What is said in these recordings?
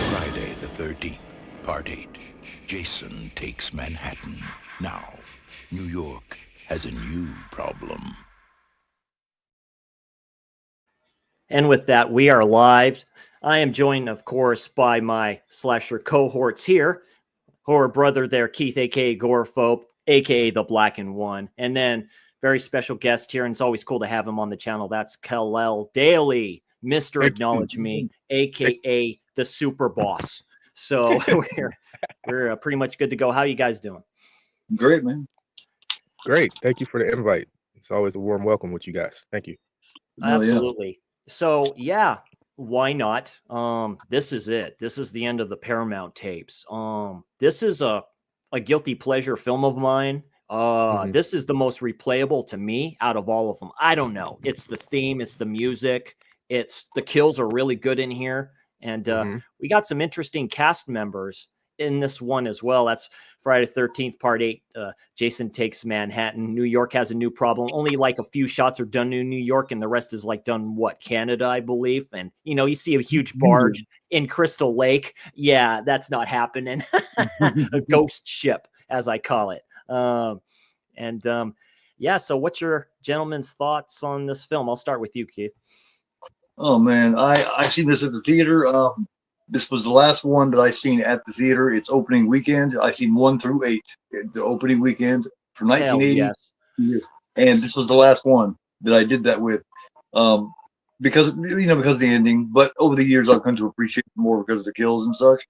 Friday the 13th, Part 8. Jason Takes Manhattan. Now, New York has a new problem. And with that, we are live. I am joined, of course, by my slasher cohorts here. Horror brother there, Keith, a.k.a. Gorephobe, a.k.a. The Blackened One. And then very special guest here, and it's always cool to have him on the channel. That's Kal-El Daly, Mr. Acknowledge Me, a.k.a. The Super Boss. So we're pretty much good to go. How are you guys doing? Great, man. Great. Thank you for the invite. It's always a warm welcome with you guys. Thank you. Absolutely. Yeah. So, yeah, why not? This is it. This is the end of the Paramount tapes. This is a guilty pleasure film of mine. This is the most replayable to me out of all of them. I don't know. It's the theme. It's the music. It's the kills are really good in here. And we got some interesting cast members in this one as well. That's Friday the 13th, Part 8. Jason Takes Manhattan. New York has a new problem. Only like a few shots are done in New York, and the rest is like done Canada, I believe. And you see a huge barge in Crystal Lake. Yeah, that's not happening. A ghost ship, as I call it. Yeah. So, what's your gentlemen's thoughts on this film? I'll start with you, Keith. Oh man, I seen this at the theater. This was the last one that I seen at the theater. It's opening weekend. I seen 1 through 8. The opening weekend for 1980, yes. And this was the last one that I did that with, because of the ending. But over the years, I've come to appreciate it more because of the kills and such.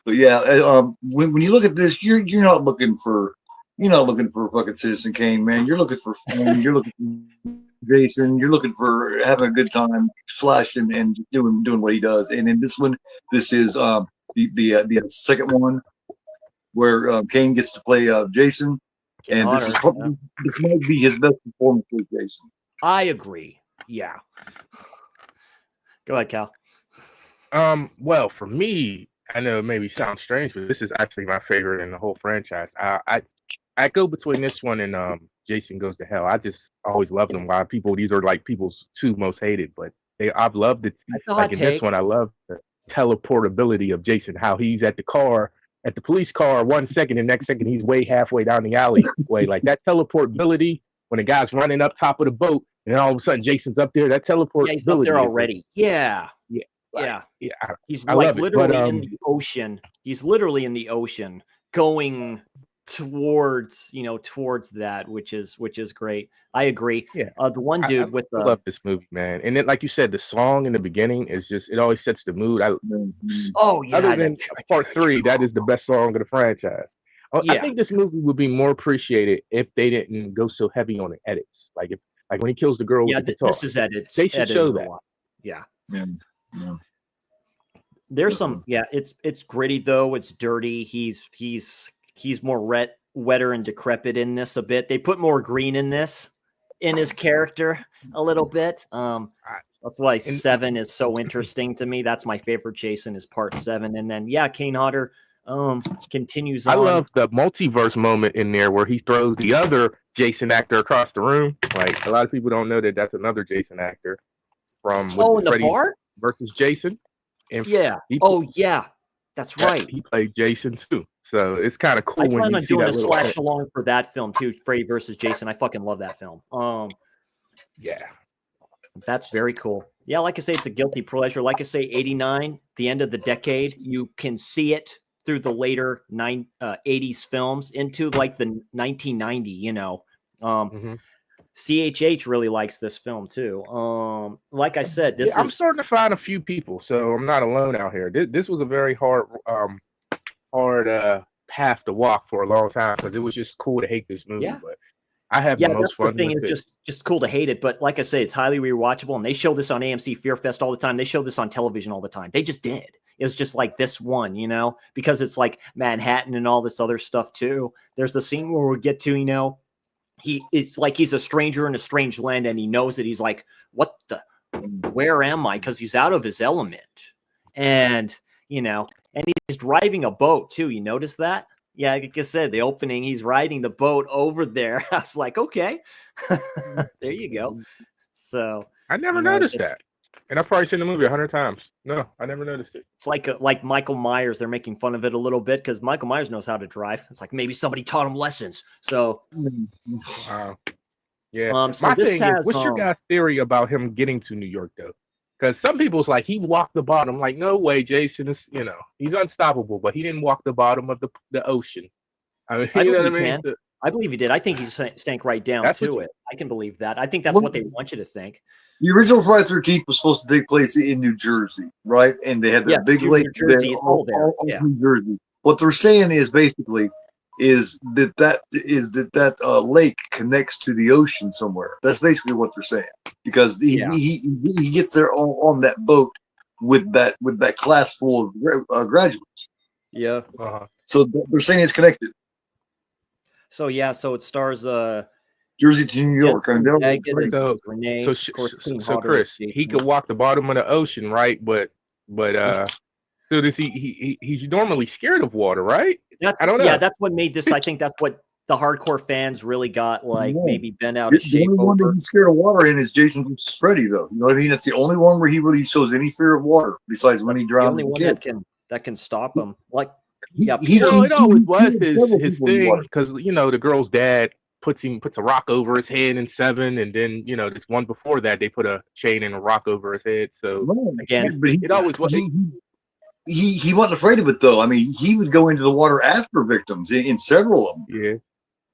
But yeah, when you look at this, you're not looking for fucking Citizen Kane, man. You're looking for fun. You're looking for Jason. You're looking for having a good time, slashing and doing what he does. And in this one, this is the second one where Kane gets to play Jason, and this might be his best performance with Jason. I agree. Yeah. Go ahead, Cal. Well, for me, I know it maybe sounds strange, but this is actually my favorite in the whole franchise. I go between this one and Jason Goes to Hell. I just always loved them. Why these are like people's two most hated, but I've loved it. Like in this one, I love the teleportability of Jason, how he's at the police car 1 second, and next second he's way halfway down the alleyway. Like that teleportability when the guy's running up top of the boat, and then all of a sudden Jason's up there. That teleportability. Yeah, he's up there already. Yeah. He's like literally in the ocean. He's literally in the ocean going towards that, which is great. I agree. Yeah. The one dude I love this movie, man. And then, like you said, the song in the beginning is just, it always sets the mood. Other than Part 3, that is the best song of the franchise. I think this movie would be more appreciated if they didn't go so heavy on the edits. Like when he kills the girl with the guitar. This is edits. They should show that. Yeah. Yeah. There's some. Yeah, it's gritty though. It's dirty. He's more wetter and decrepit in this a bit. They put more green in this, in his character a little bit. That's why 7 is so interesting to me. That's my favorite Jason is Part 7. And then Kane Hodder continues on. I love the multiverse moment in there where he throws the other Jason actor across the room. Like a lot of people don't know that that's another Jason actor from in the Freddy bar versus Jason. And that's right. He played Jason too. So it's kind of cool. I plan on doing a slash along for that film too, Freddy versus Jason. I fucking love that film. That's very cool. Yeah, like I say, it's a guilty pleasure. Like I say, 89, the end of the decade. You can see it through the later 80s films into like the 1990, Mhm. CHH really likes this film too. Like I said, this Yeah, I'm is starting to find a few people, so I'm not alone out here. This was a very hard path to walk for a long time because it was just cool to hate this movie, yeah. but I have the Yeah, most that's the fun thing. with It's it. just cool to hate it, but like I say, it's highly rewatchable. And they show this on AMC Fear Fest all the time. They show this on television all the time. They just did. It was just like this one, because it's like Manhattan and all this other stuff too. There's the scene where we get to, it's like he's a stranger in a strange land, and he knows that he's like, where am I? Because he's out of his element, and and he's driving a boat too. You notice that? Yeah, like I said, the opening, he's riding the boat over there. I was like, okay, there you go. So I never noticed that, and I've probably seen the movie 100 times. No, I never noticed it. it's like Michael Myers. They're making fun of it a little bit because Michael Myers knows how to drive. It's like maybe somebody taught him lessons. So, Wow. Yeah. so My this thing has is, what's your guys' theory about him getting to New York though? Because some people's like he walked the bottom. Like, no way, Jason is, he's unstoppable, but he didn't walk the bottom of the ocean. I mean, I you know believe what I he mean? can. I believe he did. I think he sank right down That's to what it. I can believe that. I think that's what they want you to think. The original Friday the 13th was supposed to take place in New Jersey, right? And they had that big New lake Jersey, there, it's all there. all Yeah. New Jersey. What they're saying is basically that lake connects to the ocean somewhere. That's basically what they're saying, because he gets there on that boat with that class full of graduates. Yeah. Uh-huh. So they're saying it's connected. So so it stars Jersey to New York. I mean, they're Daggett pretty- as So- Renee. So, of course, Kane so Hodder Chris, as he Jason. could walk the bottom of the ocean, right? But so does he's normally scared of water, right? I don't know. Yeah, that's what made this. I think that's what the hardcore fans really got Yeah. maybe bent out of The shape only one that over. he's scared of water in is Jason vs. Freddy, though. You know what I mean? That's the only one where he really shows any fear of water, besides when he The drowned only the one kid. that can stop him. Like He- yeah, he- Peter- No, it always was killed his several his people in thing water. because the girl's dad puts a rock over his head in 7, and then this one before that they put a chain and a rock over his head. So No, Again, but it always was. he wasn't afraid of it, though. I mean, he would go into the water after victims in several of them. Yeah,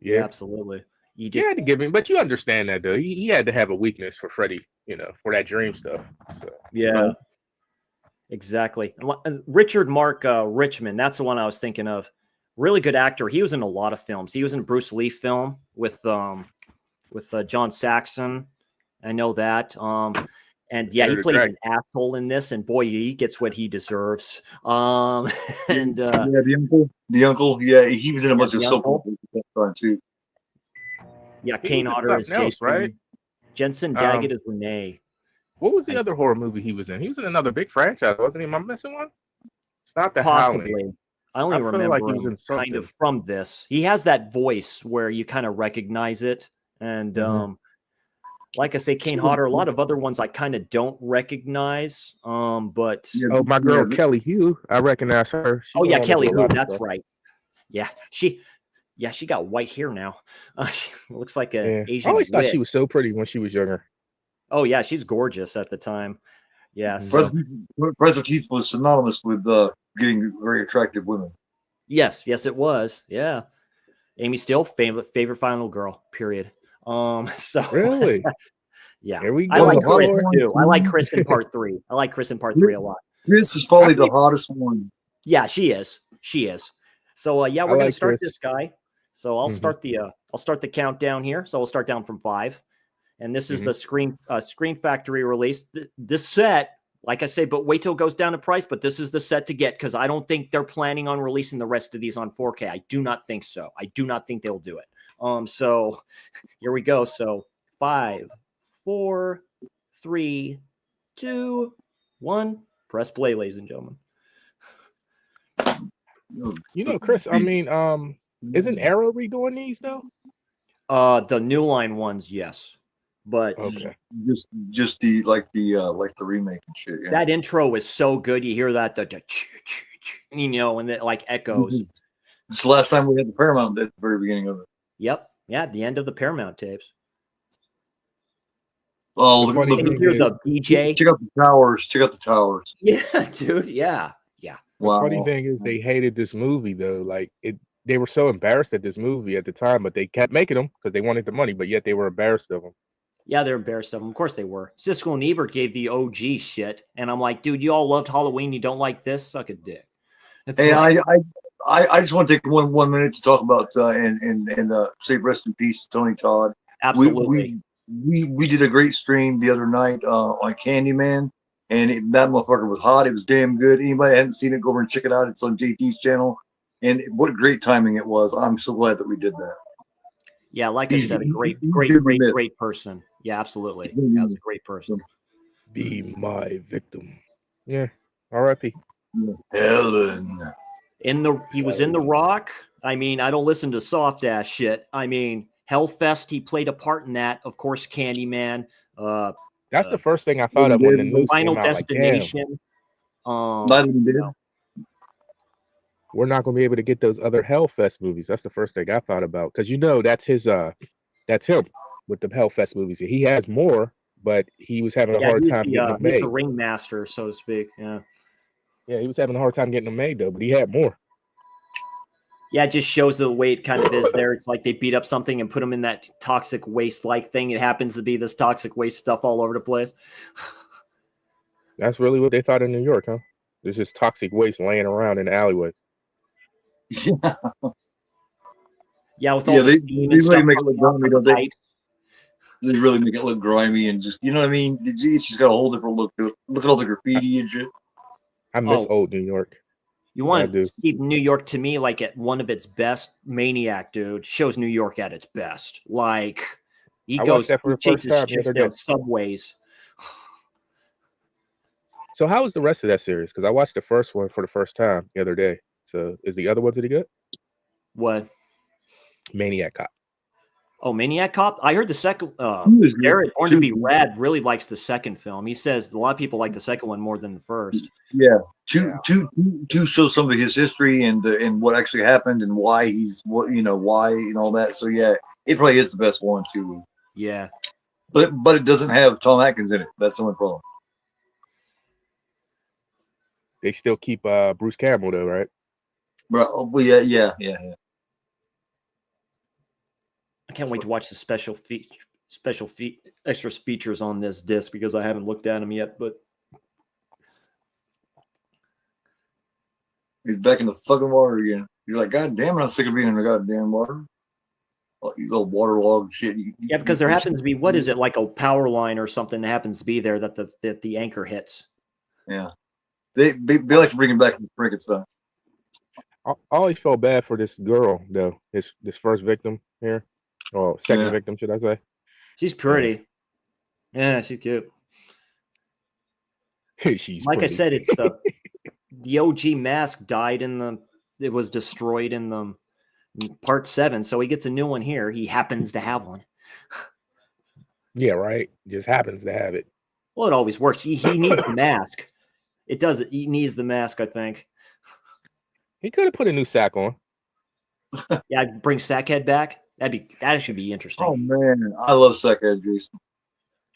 yeah, yeah. absolutely. You You just had to give him, but you understand that though. He had to have a weakness for Freddy, for that dream stuff. So yeah. Right. Exactly. And Richard Mark Richmond, that's the one I was thinking of. Really good actor. He was in a lot of films. He was in a Bruce Lee film with John Saxon. I know that. And yeah, he Enter the plays Dragon. an asshole in this, and boy, he gets what he deserves. And Yeah, the uncle. Yeah, he was in a bunch of the soap uncle. operas at that time too. yeah, He Kane was in Hodder is something else, Jason. right? Jensen Daggett is Renee. What was the other horror movie he was in? He was in another big franchise, wasn't he? Am I missing one? It's not the Howling. Possibly. I only I feel remember like he was him in kind something. of from this. He has that voice where you kind of recognize it. And like I say, Kane Hodder, a lot of other ones I kind of don't recognize. But Yeah, Oh, my girl yeah, Kelly Hugh, I recognize her. She went on to Kelly do a Hu, lot of that's stuff. right. Yeah, she got white hair now. She looks like an Yeah. I Asian always thought witch. she was so pretty when she was younger. Oh yeah, she's gorgeous at the time. Yeah, Mhm. so Professor Teeth was synonymous with getting very attractive women. yes, it was. Yeah, Amy Steele, favorite final girl. Period. So Really? yeah, Here we I go. like the Chris hardcore too. I like team. Chris in part 3. I like Chris in part 3 a lot. This is probably I the think- hottest one. Yeah, she is. She is. So yeah, I we're gonna like start Chris. this guy. So I'll Mhm. start the countdown here. So we'll start down from 5, and this is Mhm. the Scream Factory release. This set, like I say, but wait till it goes down in price. But this is the set to get because I don't think they're planning on releasing the rest of these on 4K. I do not think so. I do not think they'll do it. So here we go. So 5, 4, 3, 2, 1. Press play, ladies and gentlemen. Chris, I mean, isn't Arrow redoing these though? The New Line ones, yes, but Okay. just the remake and shit. Yeah. that intro is so good. You hear that and it like echoes. It's the last time we had the Paramount at the very beginning of it. Yep, yeah, the end of the Paramount tapes. Oh, The look, funny look, And you thing hear is- the BJ. check out the towers. Check out the towers. Yeah, dude. Yeah, yeah. The funny Wow. thing is they hated this movie though. Like they were so embarrassed at this movie at the time, but they kept making them because they wanted the money. But yet they were embarrassed of them. Yeah, they're embarrassed of them. Of course they were. Siskel and Ebert gave the OG shit, and I'm like, dude, you all loved Halloween. You don't like this? Suck a dick. It's Hey, like, I just want to take one minute to talk about and say rest in peace, Tony Todd. absolutely. We did a great stream the other night on Candyman, and that motherfucker was hot. It was damn good. Anybody that hadn't seen it, go over and check it out. It's on JT's channel, and what great timing it was. I'm so glad that we did that. Yeah, like I said, a great person. Yeah, absolutely. Yeah, was a great person. Be my victim. Yeah. R.I.P. Helen. He was in The Rock. I mean, I don't listen to soft ass shit. I mean, Hellfest, he played a part in that. Of course, Candyman. That's the first thing I thought of when the news Final came out. Destination. Night of the Dead. We're not going to be able to get those other Hellfest movies. That's the first thing I thought about because that's his that's him with the Hellfest movies. He has more, but he was having a hard time getting them made. He's the ringmaster, so to speak. Yeah. Yeah, he was having a hard time getting them made though, but he had more. Yeah, it just shows the way it kind of is there. It's like they beat up something and put them in that toxic waste like thing. It happens to be this toxic waste stuff all over the place. That's really what they thought in New York, huh? There's just toxic waste laying around in the alleyways. Yeah, with all the steam and stuff. Make it look grimy, don't they? They really make it look grimy and just, you know what I mean? It's just got a whole different look to it. Look at all the graffiti and shit. I miss old New York. You want to see New York to me like at one of its best. Maniac, dude, shows New York at its best. Like he chases chicks down subways. So how was the rest of that series? Because I watched the first one for the first time the other day. So is the other ones any good? What? Maniac Cop. Oh, Maniac Cop. I heard the second. Garrett, Born to Be Rad, really likes the second film. He says a lot of people like the second one more than the first. Yeah, two show some of his history and what actually happened and why why and all that. So yeah, it probably is the best one too. Yeah, but it doesn't have Tom Atkins in it. That's the only problem. They still keep Bruce Campbell though, right? Well, yeah. I can't wait to watch the extra features on this disc because I haven't looked at them yet. But he's back in the fucking water again. You're like, God damn it, I'm sick of being in the goddamn water. Oh, you little waterlogged shit. Yeah, because there happens to be, what is it, like a power line or something that happens to be there that the anchor hits. Yeah. They like to bring him back to Frankenstein. I always felt bad for this girl though. This first victim here. Or second victim, should I say? She's pretty. Yeah, she's cute. She's like pretty. I said, it's the OG mask died it was destroyed in the part 7, so he gets a new one here. He happens to have one. Yeah, right. Just happens to have it. Well, it always works. He needs the mask. It does it. He needs the mask, I think. He could have put a new sack on. Yeah, bring Sackhead back. That should be interesting. Oh man, I love Sackhead Jason.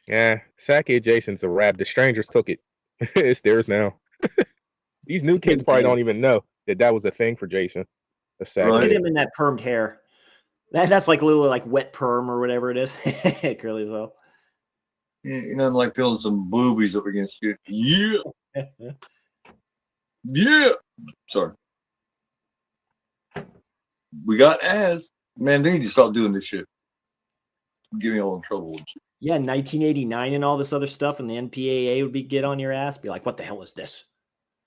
Yeah, Sackhead Jason's a rap. The strangers took it. It's theirs now. These new kids probably don't even know that was a thing for Jason. Look at him in that permed hair. That's like a little like wet perm or whatever it is. Curly as well. You know, like feeling some boobies up against you. Yeah. Yeah. Sorry. We got Az. Man, they need to stop doing this shit. Get me all in trouble. Yeah, 1989 and all this other stuff, and the NPAA would get on your ass, be like, "What the hell is this?"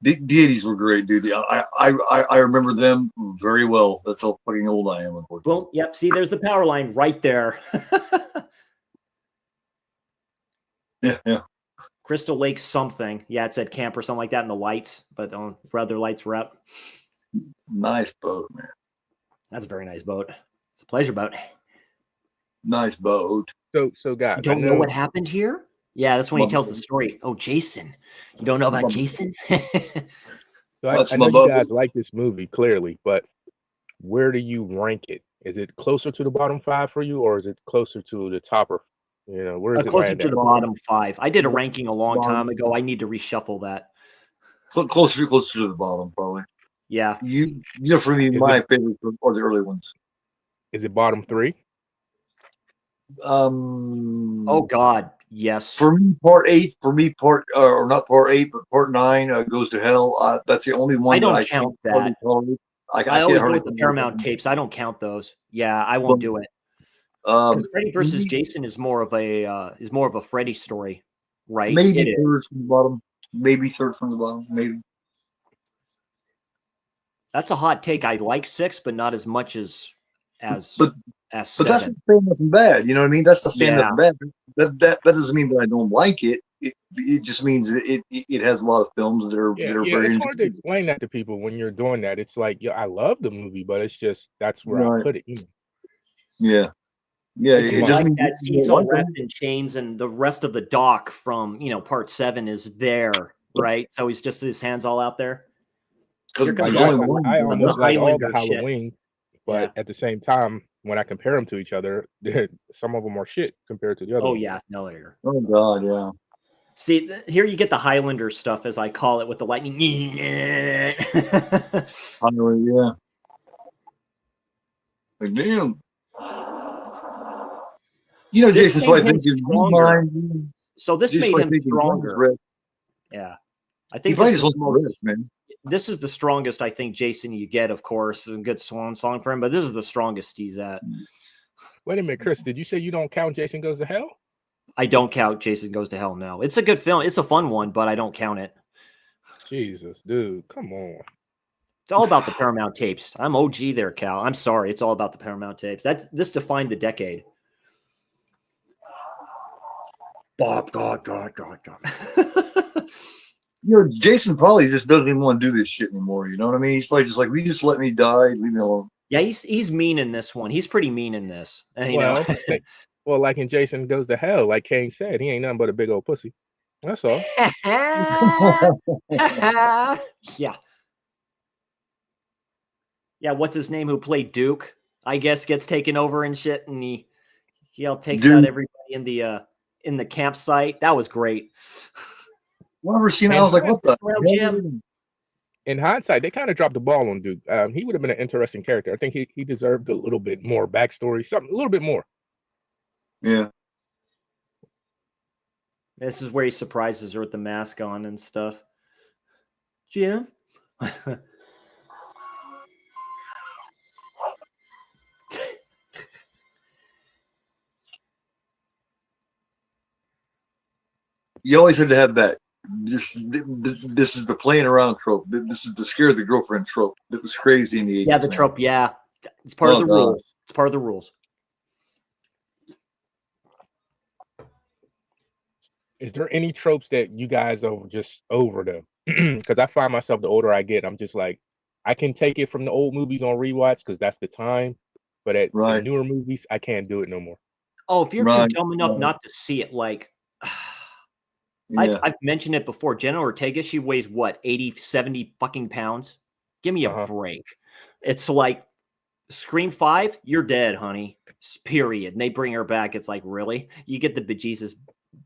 The deities were great, dude. I remember them very well. That's how fucking old I am. Boom. Yep. See, there's the power line right there. Yeah. Crystal Lake something. Yeah, it said camp or something like that in the lights, but rather lights were up. Nice boat, man. That's a very nice boat. It's a pleasure boat. Nice boat. So guys, you don't know what happened here? Yeah, that's when he tells the story. Oh, Jason. You don't know about Jason? So I know you guys like this movie, clearly, but where do you rank it? Is it closer to the bottom 5 for you, or is it closer to the topper? You know, where is it? Closer to the bottom 5. I did a ranking a long time ago. I need to reshuffle that. Closer to the bottom, probably. Yeah. For me, my favorite are the early ones. Is it bottom 3? Oh God, yes. For me, part 8. For me, or not part 8, but part 9 goes to hell. That's the only one I don't that I count can't hardly that. tolerate. I I always can't go hardly with the tolerate Paramount that. tapes. I don't count those. Yeah, I won't do it. Because Freddy versus Jason is more of a Freddy story, right? Maybe It third is. from the bottom. Maybe third from the bottom. Maybe. That's a hot take. I like 6, but not as much as But 7. that's not saying nothing bad. You know what I mean? That's not saying Yeah. nothing bad. That doesn't mean that I don't like it. It just means that it has a lot of films that are very It's hard to explain that to people when you're doing that. It's like, I love the movie, but it's just that's where I put it. Yeah. Yeah, It's it like doesn't mean that you don't Cecil like them. wrapped in chains, and the rest of the dock from part 7 is there, right? So he's just his hands all out there. Because Here comes there's only one. I almost like all the Highlander shit. Halloween, but at the same time, when I compare them to each other, some of them are shit compared to the other. Oh ones. yeah, no, they're. Oh God, yeah. See, here you get the Highlander stuff, as I call it, with the lightning. Yeah. Like, damn. Jason's probably thinking, mind. So this made him stronger. Yeah, I think this is the strongest. I think Jason you get, of course, a good swan song for him, but this is the strongest he's at. Wait a minute, Chris. Did you say you don't count Jason Goes to Hell? I don't count Jason Goes to Hell. No, it's a good film. It's a fun one, but I don't count it. Jesus, dude, come on. It's all about the Paramount tapes. I'm OG there, Cal. I'm sorry. It's all about the Paramount tapes. This defined the decade. God. Jason probably just doesn't even want to do this shit anymore. You know what I mean? He's probably just like, will you just let me die? Leave me alone. Yeah, he's mean in this one. He's pretty mean in this. And, well, like in Jason Goes to Hell, like Kane said, he ain't nothing but a big old pussy. That's all. Yeah. Yeah, what's his name who played Duke? I guess gets taken over and shit, and he all takes out everybody in the campsite. That was great. Well, I've never seen that. I was like, what the hell? In hindsight, they kind of dropped the ball on Duke. He would have been an interesting character. I think he deserved a little bit more backstory, a little bit more. Yeah. This is where he surprises her with the mask on and stuff. Jim? You always had to have that. This is the playing around trope. This is the scare the girlfriend trope. That was crazy in the 80s. Yeah, the trope. Yeah, it's part of the rules. It's part of the rules. Is there any tropes that you guys are just over them? Because I find myself, the older I get, I'm just like, I can take it from the old movies on rewatch because that's the time, but at the newer movies, I can't do it no more. Oh, if you're too dumb enough not to see it, like. I've mentioned it before. Jenna Ortega, she weighs what, 80, 70 fucking pounds? Give me a break. It's like Scream 5, you're dead, honey. Period. And they bring her back. It's like, really? You get the bejesus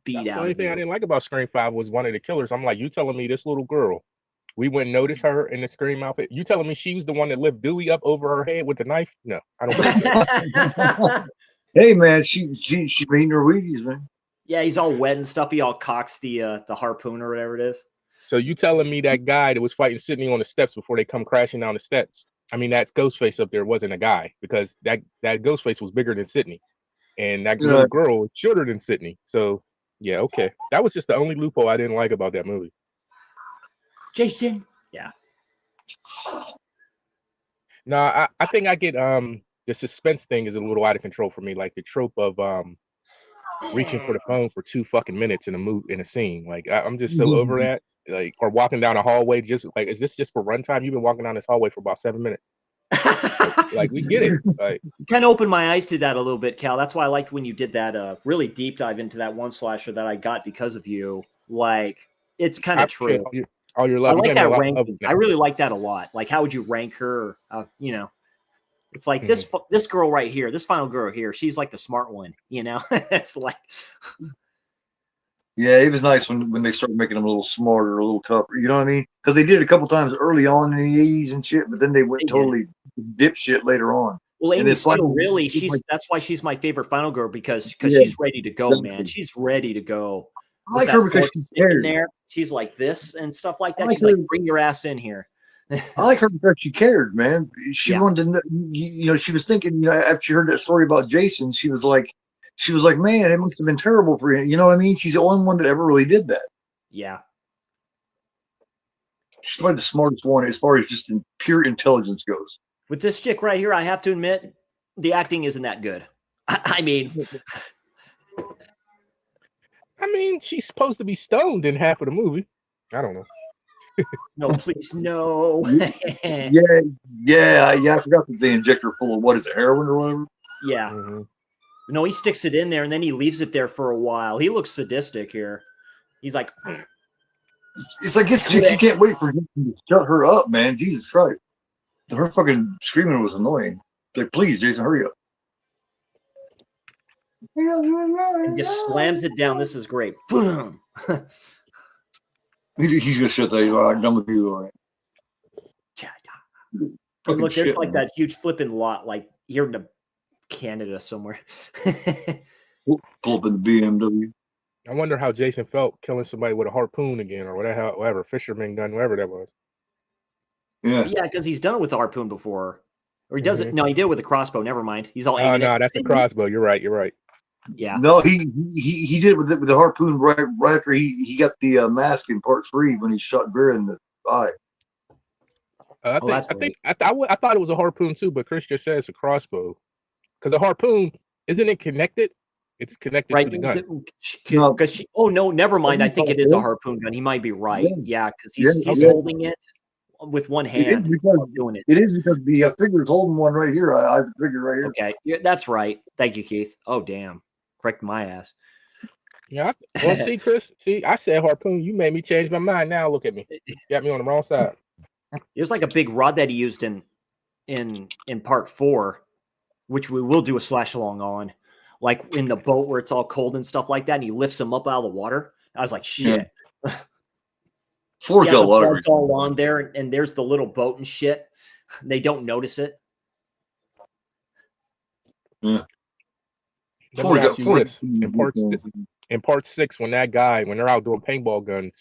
beat out. The only thing I didn't like about Scream 5 was one of the killers. I'm like, you telling me this little girl, we wouldn't notice her in the Scream outfit? You telling me she was the one that lifted Dewey up over her head with the knife? No, I don't believe that. Hey, man, she made her Wheaties, man. Yeah, he's all wet and stuff. He all cocks the harpoon or whatever it is. So you telling me that guy that was fighting Sidney on the steps before they come crashing down the steps? I mean, that Ghostface up there wasn't a guy, because that Ghostface was bigger than Sidney, and that little girl was shorter than Sidney. So yeah, okay, that was just the only loophole I didn't like about that movie. Jason, yeah. No, I think I get the suspense thing is a little out of control for me, like the trope of reaching for the phone for 2 fucking minutes in a scene. Like I'm just so over that. Like, or walking down a hallway, just like, is this just for runtime? You've been walking down this hallway for about 7 minutes. like we get it. Like, you kind of opened my eyes to that a little bit, Cal. That's why I liked when you did that really deep dive into that one slasher that I got because of you. Like, it's kind of true. All your love. I like that ranking. I really like that a lot. Like, how would you rank her? It's like this girl right here, this final girl here, she's like the smart one, It's like, Yeah, it was nice when they started making them a little smarter, a little tougher. You know what I mean? Because they did it a couple times early on in the 80s and shit, but then they went They did. totally dipshit later on. Well, And Amy it's like- Steele, really, it's like- that's why she's my favorite Final Girl because Yeah, she's ready to go, man. exactly. She's ready to go. I like her because she's in cared. there. She's like this and stuff like I that. like She's like, her- bring your ass in here. I like her because she cared, man. She Yeah. wanted to know, she was thinking, after she heard that story about Jason, she was like, man, it must have been terrible for him. You know what I mean? She's the only one that ever really did that. Yeah. She's probably the smartest one as far as just in pure intelligence goes. With this chick right here, I have to admit, the acting isn't that good. I mean, she's supposed to be stoned in half of the movie. I don't know. no, please, no. Yeah, I forgot that they inject her full of, what is it, heroin or whatever? Yeah. Mhm. No, he sticks it in there and then he leaves it there for a while. He looks sadistic here. He's like, It's like this chick, you can't wait for him to shut her up, man. Jesus Christ. Her fucking screaming was annoying. Like, please, Jason, hurry up. and just slams it down. This is great. Boom. He's gonna shut that. I'm done with you. All right. And Fucking look, there's shit, like man. that huge flipping lot, like here in Canada somewhere. Pull up in the BMW. I wonder how Jason felt killing somebody with a harpoon again, or whatever fisherman gun, whatever that was. Yeah. Yeah, because he's done it with a harpoon before. Or he does it. No, he did it with a crossbow. Never mind. He's all Oh aiming no, it. that's a crossbow. You're right. Yeah. No, he did it with the harpoon right after he got the mask in part 3 when he shot Vera in the eye. I thought it was a harpoon too, but Chris just said it's a crossbow. Because a harpoon, isn't it connected? It's connected Right. to the gun. No. Because never mind. I think it is a harpoon gun. He might be right. Yeah, because he's holding it with one hand. Doing it. It is because the figure is holding one right here. I have the figure right here. Okay. Yeah, that's right. Thank you, Keith. Oh, damn. Correct my ass. Yeah. Well, see, Chris. See, I said harpoon. You made me change my mind. Now look at me. You got me on the wrong side. It was like a big rod that he used in part 4, which we will do a slash along on, like in the boat where it's all cold and stuff like that, and he lifts him up out of the water. I was like, shit. Yeah. 4's got a lot of it's all on there, and there's the little boat and shit. They don't notice it. Yeah. Let me ask you this. In part 6, when they're out doing paintball guns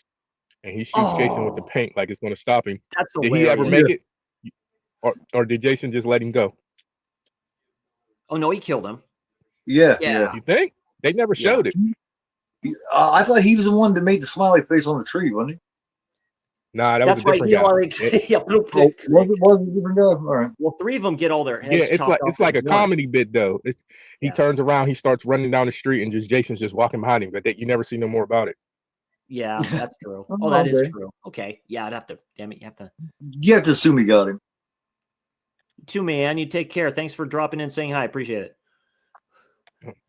and he shoots Jason with the paint like it's going to stop him. That's did he ever make it? Or did Jason just let him go? Oh no, he killed him. Yeah. You think? They never showed it. I thought he was the one that made the smiley face on the tree, wasn't he? Nah, that That's was a different guy. Was it a different guy? All right. Well, 3 of them get all their heads chopped off. It's like a at once. comedy bit though. He turns around, he starts running down the street, and Jason's just walking behind him. But you never see no more about it. Yeah, that's true. Oh, Oh, that is okay. true. Okay. Yeah, I'd have to. Damn it, you have to. You have to assume he got him. Too, man. You take care. Thanks for dropping in, saying hi. Appreciate it.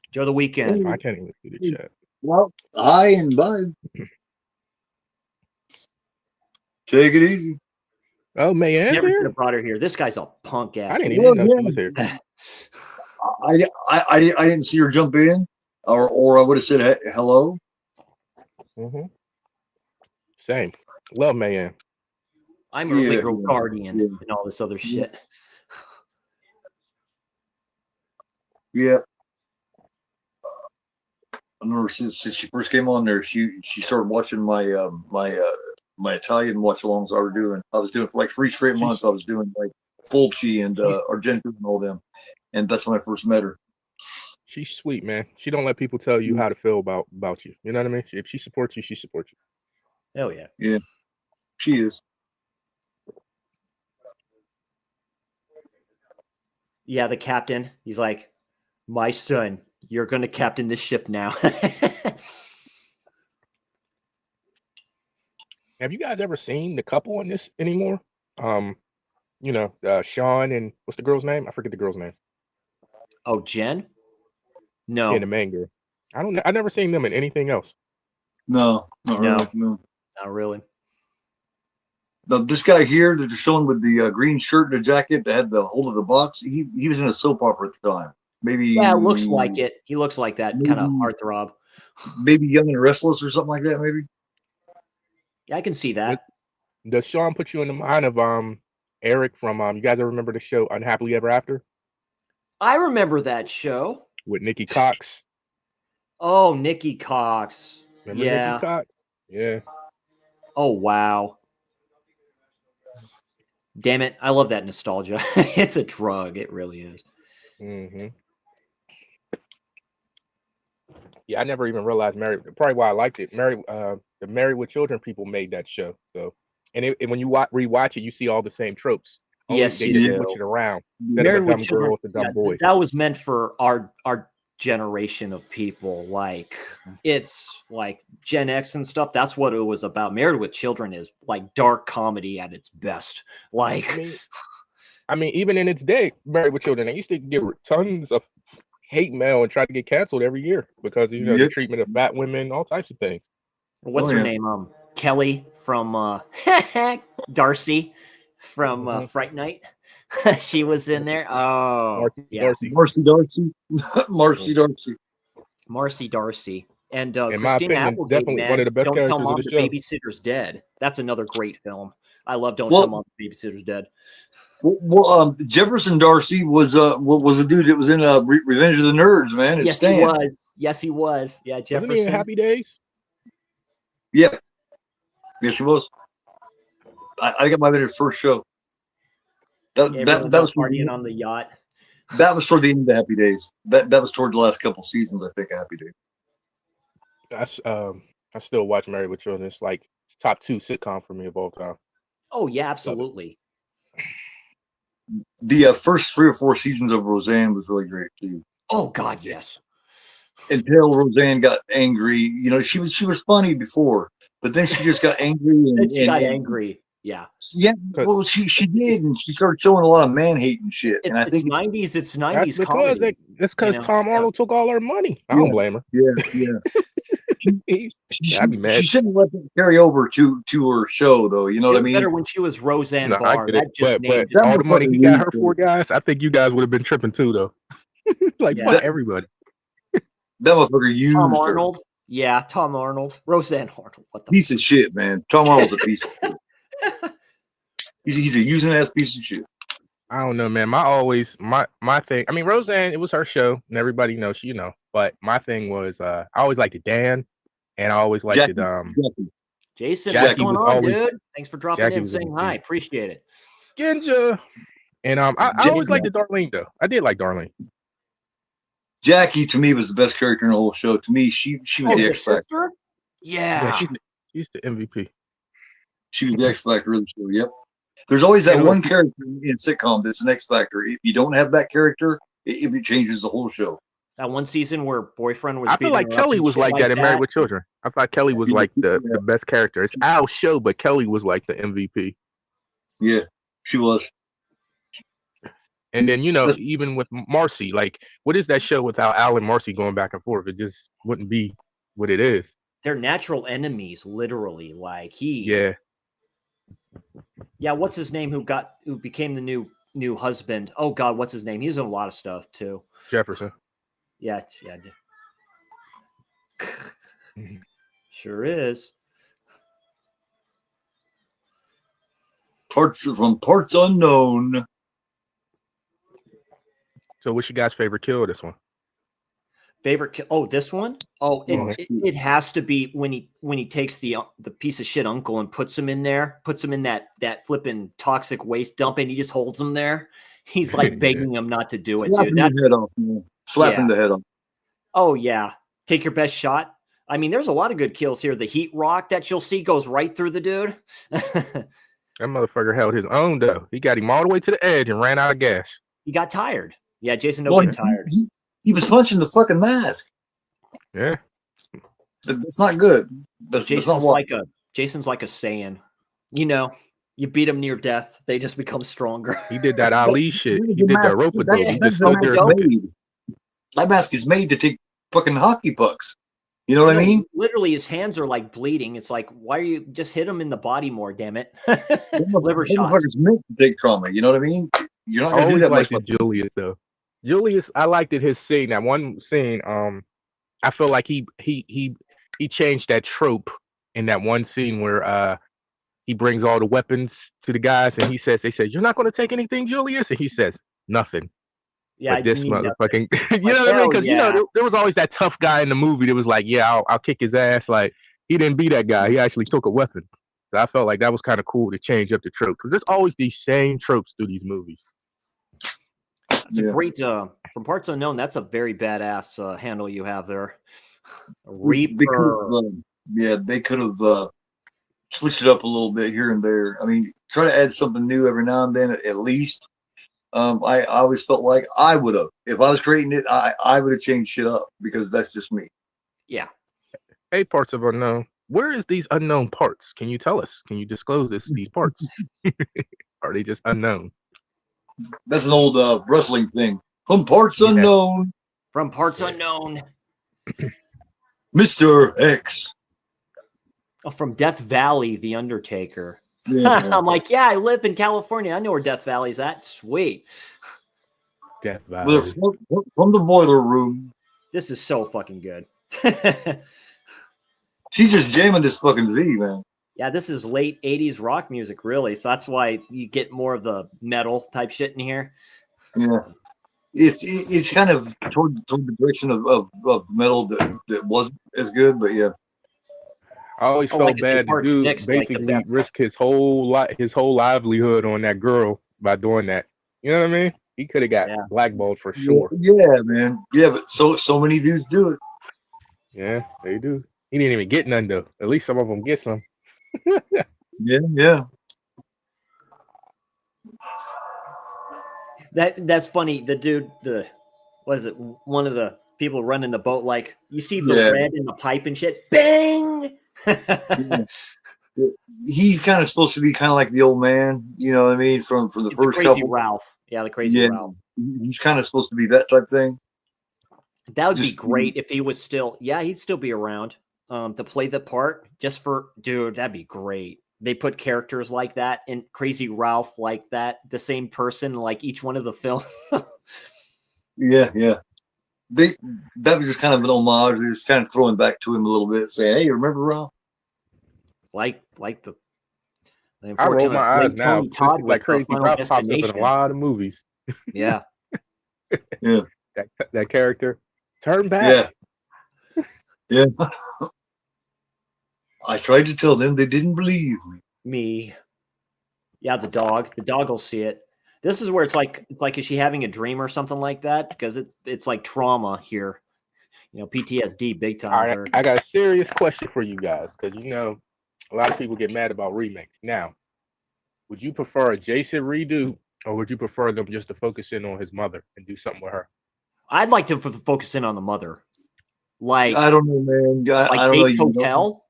Enjoy the weekend. I can't even see the chat. Well, hi and bye. Take it easy. Oh, man. Never should have brought her here. This guy's a punk ass. I didn't even know she was here. I didn't see her jump in, or I would have said hello. Mm-hmm. Same. Love Mayan. I'm her Yeah, legal yeah, guardian yeah. and all this other shit. Yeah. I remember since she first came on there, she started watching my my Italian watch alongs I was doing for like 3 straight months. I was doing like Fulci and Argento and all them, and that's when I first met her. She's sweet, man. She don't let people tell you how to feel about you. You know what I mean? If she supports you, she supports you. Oh yeah. Yeah, she is. Yeah, the captain. He's like, my son, you're going to captain this ship now. Have you guys ever seen the couple in this anymore? Sean and what's the girl's name? I forget the girl's name. Oh, Jen? No. Yeah, the main girl. I never seen them in anything else. No, not No. really. No. Not really. Now, this guy here that they're showing with the green shirt and the jacket that had the hold of the box, he was in a soap opera at the time. Maybe. Yeah, it looks like it. He looks like that kind of Maybe- heartthrob. maybe Young and Restless or something like that. Maybe. Yeah, I can see that. Does Sean put you in the mind of Eric from you guys ever remember the show Unhappily Ever After I remember that show. with Nikki Cox? Oh, Nikki Cox. Remember Yeah. Nikki Cox? Yeah. Oh, wow. Damn it. I love that nostalgia. It's a drug. It really is. Mm-hmm. Yeah, I never even realized Probably why I liked it. The Married with Children people made that show. So, and when you rewatch it, you see all the same tropes. Only Yes, they you just do. switch it around. Instead Married of a with dumb Children, girl, it's a dumb boy. that was meant for our generation of people. Like, it's like Gen X and stuff. That's what it was about. Married with Children is like dark comedy at its best. Like, I mean, even in its day, Married with Children, they used to get tons of hate mail and try to get canceled every year because the treatment of fat women, all types of things. what's her name? Kelly from Darcy from Fright Night. She was in there. Oh, Marcy Darcy. Marcy Darcy. And in my Christina opinion, Applegate, definitely man, one of the best Don't Tell characters Mom of the the show. Babysitter's Dead. That's another great film. I love Don't Tell Mom the Babysitter's Dead. Well, Jefferson Darcy was a dude that was in Revenge of the Nerds, man. Yes, he was. Yes, he was. Yeah, Jefferson. Wasn't he in Happy Days? Yeah. Yes, he was. I got my very first show. That was partying on the yacht. That was toward the end of Happy Days. That was toward the last couple seasons, I think, of Happy Days. I still watch Married with Children. It's like top 2 sitcom for me of all time. Oh yeah, absolutely. The first 3 or 4 seasons of Roseanne was really great too. Oh God, yes. Until Roseanne got angry, she was funny before, but then she just got angry and she got angry. Yeah. Yeah. Well, she did, and she started showing a lot of man hate and shit. And I think it's 90s comedy. That's because Tom Arnold took all her money. I don't blame her. Yeah. She shouldn't let that carry over to her show, though. You know what I mean? Better when she was Roseanne Barr. But all the money he got her for, guys, I think you guys would have been tripping too, though. Fuck everybody. That motherfucker used Tom Arnold. Yeah, Tom Arnold. Roseanne Arnold. What the piece of shit, man. Tom Arnold's a piece of shit. He's a using ass piece of shit. I don't know, man. My thing. I mean, Roseanne, it was her show, and everybody knows she, But my thing was, I always liked it, Dan, and I always liked it. Jason, what's going on, dude? Thanks for dropping in, saying hi. Appreciate it. Genja, and I always liked Darlene though. I did like Darlene. Jackie to me was the best character in the whole show. To me, she was the X Factor. Yeah, she's the MVP. She was the X Factor of the show. Yep. There's always that one character in sitcom that's an X Factor. If you don't have that character, it changes the whole show. That one season where boyfriend was. I feel like Kelly was like that in Married with Children. I thought Kelly was like the best character. It's Al's show, but Kelly was like the MVP. Yeah, she was. And then even with Marcy, like, what is that show without Al and Marcy going back and forth? It just wouldn't be what it is. They're natural enemies, literally. Like Yeah, what's his name? Who became the new husband? Oh God, what's his name? He's in a lot of stuff too. Jefferson. Yeah. Sure is. Parts unknown. So, what's your guys' favorite kill of this one? Favorite kill? Oh, this one? Oh, it has to be when he takes the piece of shit uncle and puts him in that flipping toxic waste dump, and he just holds him there. He's like begging him not to do it. Slapping the head off. Slapping the head off. Oh yeah, take your best shot. I mean, there's a lot of good kills here. The heat rock that you'll see goes right through the dude. That motherfucker held his own though. He got him all the way to the edge and ran out of gas. He got tired. Yeah, Jason don't get tired. He was punching the fucking mask. Yeah, that's not good. Jason's like a Saiyan. You beat them near death, they just become stronger. He did that Ali shit. He did that rope though. He just stood there. That mask is made to take fucking hockey pucks. You know what I mean? Literally, his hands are like bleeding. It's like, why are you just hit him in the body more? Damn it! Liver shots. Meant to take trauma. You know what I mean? You're not gonna do that much. Julius though. Julius, I liked his scene. That one scene, I feel like he changed that trope in that one scene where he brings all the weapons to the guys and they say, "You're not going to take anything, Julius," and he says, "Nothing." Yeah, But I this mean nothing. motherfucking, you Like, know what I mean? hell Because yeah. there was always that tough guy in the movie that was like, "Yeah, I'll kick his ass." Like he didn't be that guy. He actually took a weapon. So I felt like that was kind of cool to change up the trope because there's always these same tropes through these movies. That's a Yeah. great from Parts Unknown. That's a very badass handle you have there. They Reaper. they could have switch it up a little bit here and there. I mean, try to add something new every now and then at least. I always felt like I would have, if I was creating it, I would have changed shit up because that's just me. Yeah. Hey, Parts of Unknown. Where is these unknown parts? Can you tell us? Can you disclose these parts? Are they just unknown? That's an old wrestling thing. From Parts Yeah. Unknown, From Parts Yeah. Unknown. Mr. X. Oh, from Death Valley, The Undertaker. Yeah, I'm like, yeah, I live in California. I know where Death Valley's at. Sweet. Death Valley. From the boiler room. This is so fucking good. She's just jamming this fucking V, man. Yeah, this is late 80s rock music, really. So that's why you get more of the metal type shit in here. Yeah. It's kind of toward the direction of metal that wasn't as good, but yeah. I always felt like I say, bad. The Part dude 6, like the basically best. risked his whole livelihood on that girl by doing that. You know what I mean? He could have got Yeah. blackballed for sure. Yeah, man. Yeah, but so many dudes do it. Yeah, they do. He didn't even get none though. At least some of them get some. Yeah. That's funny. The dude, was it one of the people running the boat? Like you see the Yeah. red in the pipe and shit. Bang! Yeah. He's kind of supposed to be kind of like the old man, you know what I mean? From the The first Crazy couple. Ralph. Yeah, the Crazy Yeah. Ralph. He's kind of supposed to be that type thing. That would be Just- great if he was still. Yeah, he'd still be around to play the part. Just for dude, that'd be great. They put characters like that in Crazy Ralph like that, the same person, like each one of the films. Yeah. That was just kind of an homage. They're just kind of throwing back to him a little bit, saying, "Hey, remember Ralph?" like the. I roll my eyes like now. Tony Todd was Like the Crazy Final Ralph pops up in Destination. a lot of movies. Yeah. That character. Turn back. Yeah. I tried to tell them, they didn't believe me. Me. Yeah, the dog. The dog will see it. This is where it's like is she having a dream or something like that? Because it's like trauma here. You know, PTSD big time. All with right, her. I got a serious question for you guys because you know a lot of people get mad about remakes. Now, would you prefer a Jason redo or would you prefer them just to focus in on his mother and do something with her? I'd like to focus in on the mother. Like I don't know, man. I don't Bates know. Hotel.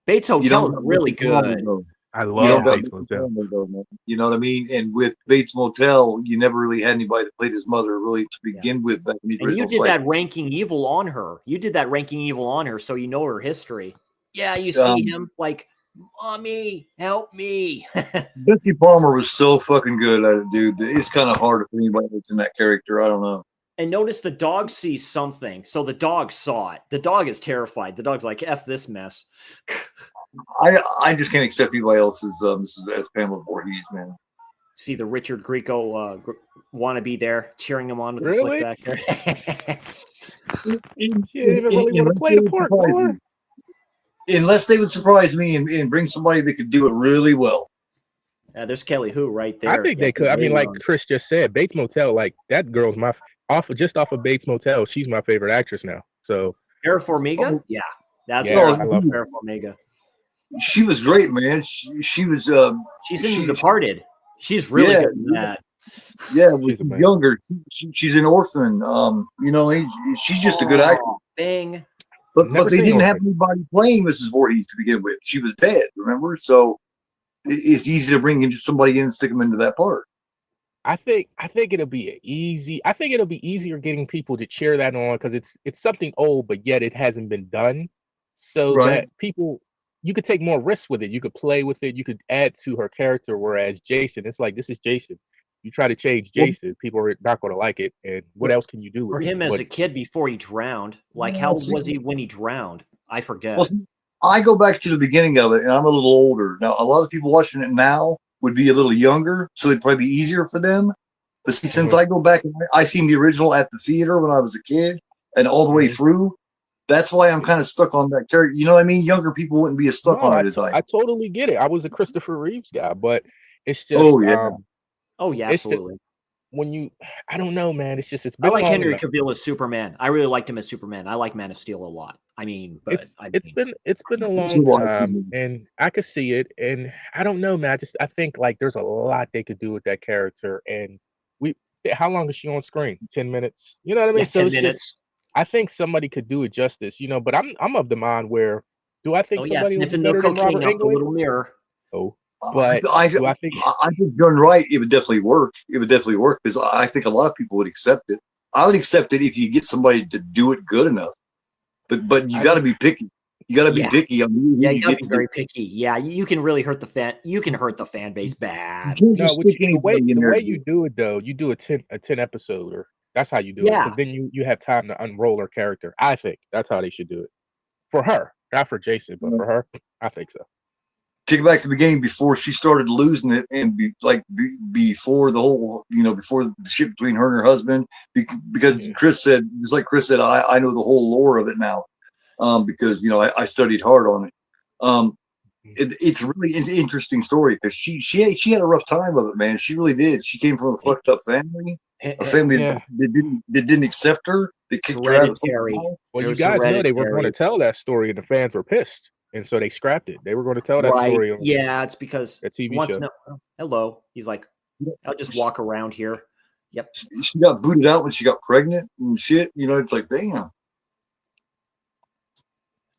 Bates Hotel is really good. I You love don't got Bates the Motel. family, though, man. You know what I mean? And with Bates Motel, you never really had anybody that played his mother really to begin with. Back in the And you original did cycle. that ranking evil on her. You did that ranking evil on her, so you know her history. Yeah, you see him like, "Mommy, help me." Betsy Palmer was so fucking good at it, dude. It's kind of hard for anybody that's in that character. I don't know. And notice the dog sees something. So the dog saw it. The dog is terrified. The dog's like, F this mess. I just can't accept anybody else's as Pamela Voorhees, man. See the Richard Grieco wannabe there cheering him on with Really? the slick back there. She didn't even really want to play the part, boy. Unless they would surprise me and bring somebody that could do it really well. There's Kelly Who right there. I think they could. I mean, like Chris just said, Bates Motel, like that girl's off of Bates Motel, she's my favorite actress now. So Vera Farmiga? Yeah. That's Yeah, her. I love Vera Farmiga. She was great, man. She was She's in The Departed. She's really Yeah, good in that. when She's she's amazing. younger. She's an orphan. You know, she's just a good actor. Bing. But Never they seen didn't have Orphan. anybody playing Mrs. Voorhees to begin with. She was dead, remember? So it's easy to bring in somebody in and stick them into that part. I think it'll be easier getting people to cheer that on because it's something old, but yet it hasn't been done. So Right. that people, you could take more risks with it. You could play with it. You could add to her character. Whereas Jason, it's like, this is Jason. You try to change Jason, people are not going to like it. And what else can you do For with it? him as But a kid before he drowned, like how old was he when he drowned? I forget. Well, see, I go back to the beginning of it, and I'm a little older now. A lot of people watching it now would be a little younger, so it'd probably be easier for them. But see, since I go back and I seen the original at the theater when I was a kid and all the way through, that's why I'm kind of stuck on that character. You know what I mean? Younger people wouldn't be as stuck no, on it as I. I totally get it. I was a Christopher Reeves guy, but it's just, Oh yeah, Oh yeah, it's just absolutely. when you, I don't know, man. It's just, it's I been like long Henry enough. Cavill as Superman. I really liked him as Superman. I like Man of Steel a lot. I mean, but It's been a long time, and I could see it. And I don't know, man. I think like there's a lot they could do with that character. And we, how long is she on screen? 10 minutes. You know what I mean? yeah, So 10 it's just, minutes. I think somebody could do it justice. But I'm of the mind where, do I think Oh yeah, somebody will be sniffing no better than cocaine Robert out the Englund? little mirror. Oh, but I do I think? think done right, it would definitely work. It would definitely work because I think a lot of people would accept it. I would accept it if you get somebody to do it good enough. But you got to be picky. You got to be Yeah. picky on who Yeah, you you gotta get be to very picky. Yeah, you can really hurt the fan. You can hurt the fan base bad. You can't No, just stick anybody in the there. way you do it though, you do a 10 episode, or that's how you do it. Yeah. Because then you have time to unroll her character. I think that's how they should do it. For her, not for Jason, but for her, I think so. Take it back to the beginning before she started losing it, and before the whole, before the shit between her and her husband, because Chris said, just like Chris said, I know the whole lore of it now, because I studied hard on it. It's a really interesting story because she had a rough time of it, man. She really did. She came from a fucked up family, a family that didn't accept her. They kicked her out of the Hereditary. house. Well, you guys know they were going to tell that story, and the fans were pissed, and so they scrapped it. They were going to tell that Right. story on Yeah, it's because a he TV wants show. to know. Oh, hello. He's like, I'll just walk around here. Yep. She got booted out when she got pregnant and shit. It's like, damn.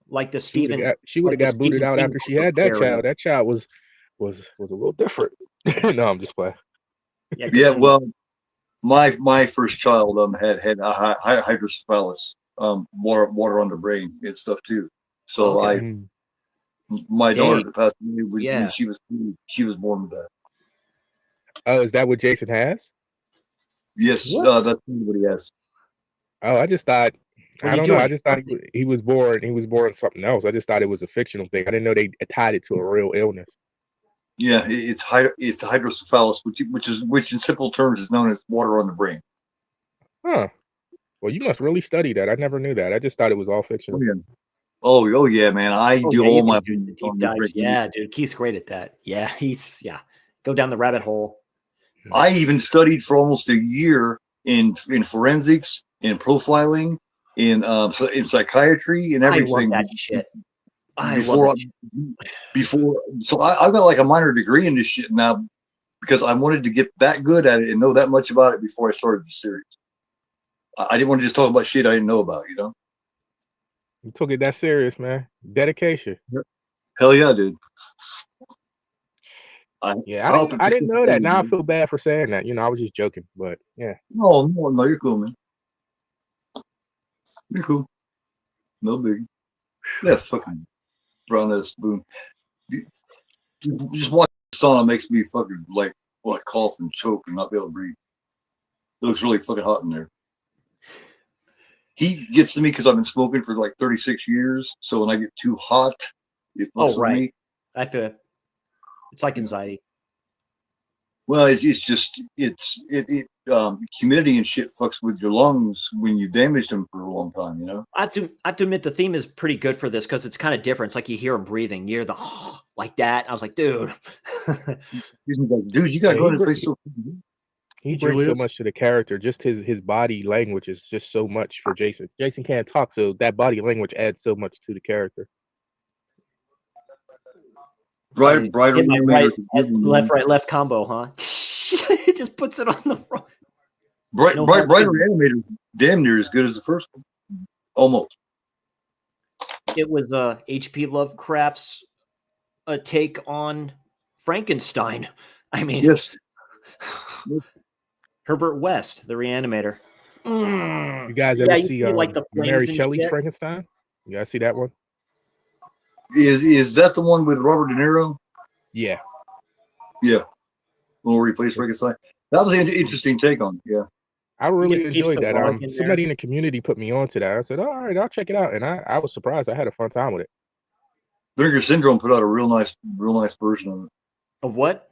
Like the Stephen. She would have got booted out after she had that child. That child was a little different. No, I'm just playing. Yeah, well, my first child had a hydrocephalus, water on the brain and stuff too. So my daughter that passed away when she was born with that. Oh, is that what Jason has? Yes, that's what he has. Oh, I just thought. I don't know. I just thought he was born. He was born something else. I just thought it was a fictional thing. I didn't know they tied it to a real illness. Yeah, it's hydrocephalus, which in simple terms is known as water on the brain. Huh. Well, you must really study that. I never knew that. I just thought it was all fictional. Oh yeah, man. I do all my deep dives. Yeah, dude. Keith's great at that. Yeah, go down the rabbit hole. I even studied for almost a year in forensics, in profiling, in psychiatry, and everything. I love that shit. So I've got like a minor degree in this shit now because I wanted to get that good at it and know that much about it before I started the series. I didn't want to just talk about shit I didn't know about, You took it that serious, man. Dedication. Hell yeah, dude. I didn't know that. Now I feel bad for saying that. I was just joking, but yeah. No, you're cool, man. You're cool. No big. Yeah, fucking brown ass spoon. Just watch the sauna makes me fucking like cough and choke and not be able to breathe. It looks really fucking hot in there. Heat gets to me because I've been smoking for like 36 years. So when I get too hot, it fucks with me. I feel it. It's like anxiety. Well, it's just humidity and shit fucks with your lungs when you damage them for a long time. I have to admit the theme is pretty good for this because it's kind of different. It's like you hear him breathing, you hear the like that. I was like, dude, you gotta go into place. He brings so much to the character. Just his body language is just so much for Jason. Jason can't talk, so that body language adds so much to the character. Right, left, right, left combo, huh? It just puts it on the front. Brighter Animator, damn near as good as the first one, almost. It was H.P. Lovecraft's take on Frankenstein. I mean, yes. Herbert West, the Reanimator. You guys ever see like the Mary Shelley's Frankenstein? You guys see that one? Is that the one with Robert De Niro? Yeah. Yeah. When we replace Frankenstein. That was an interesting take on it. Yeah. I really just keeps enjoyed the that. garlic in there. Somebody in the community put me onto that. I said, "All right, I'll check it out," and I was surprised. I had a fun time with it. Vinegar Syndrome put out a real nice version of it. Of what?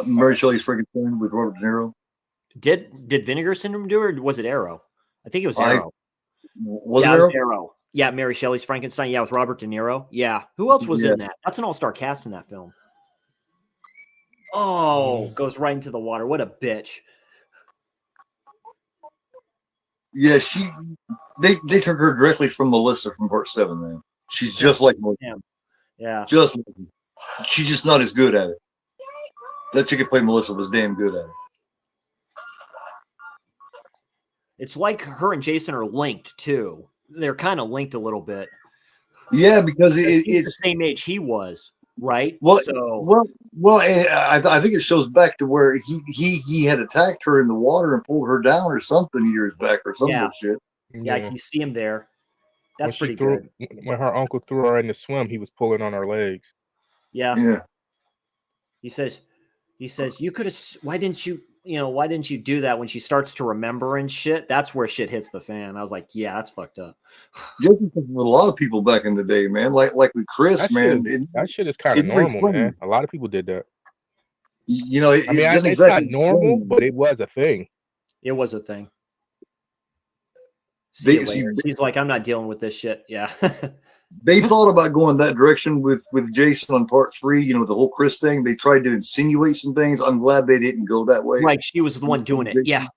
Mary Shelley's Frankenstein with Robert De Niro. Did Vinegar Syndrome do it, or was it Arrow? I think it was Arrow. Was yeah, it it Arrow? was Arrow. Yeah, Mary Shelley's Frankenstein. Yeah, with Robert De Niro. Yeah. Who else was in that? That's an all-star cast in that film. Oh, goes right into the water. What a bitch. Yeah, they took her directly from Melissa from Part 7, man. She's just like Melissa. Yeah. Just she's just not as good at it. That chick who played Melissa was damn good at it. It's like her and Jason are linked too. They're kind of linked a little bit. Yeah, because He's the it's same age he was, right? well, So I think it shows back to where he had attacked her in the water and pulled her down or something years back or some shit. yeah, you see him there. That's When pretty good. When her uncle threw her in the swim, he was pulling on her legs. Yeah. He says, you could have. Why didn't you do that when she starts to remember and shit? That's where shit hits the fan. I was like, yeah, that's fucked up. Jason with a lot of people back in the day, man. Like with Chris, that shit is kind of normal, man. A lot of people did that. You know, it's not normal, but it was a thing. It was a thing. He's like, I'm not dealing with this shit. Yeah. They thought about going that direction with Jason on Part 3, you know, the whole Chris thing. They tried to insinuate some things. I'm glad they didn't go that way. Like she was the one doing it. Yeah.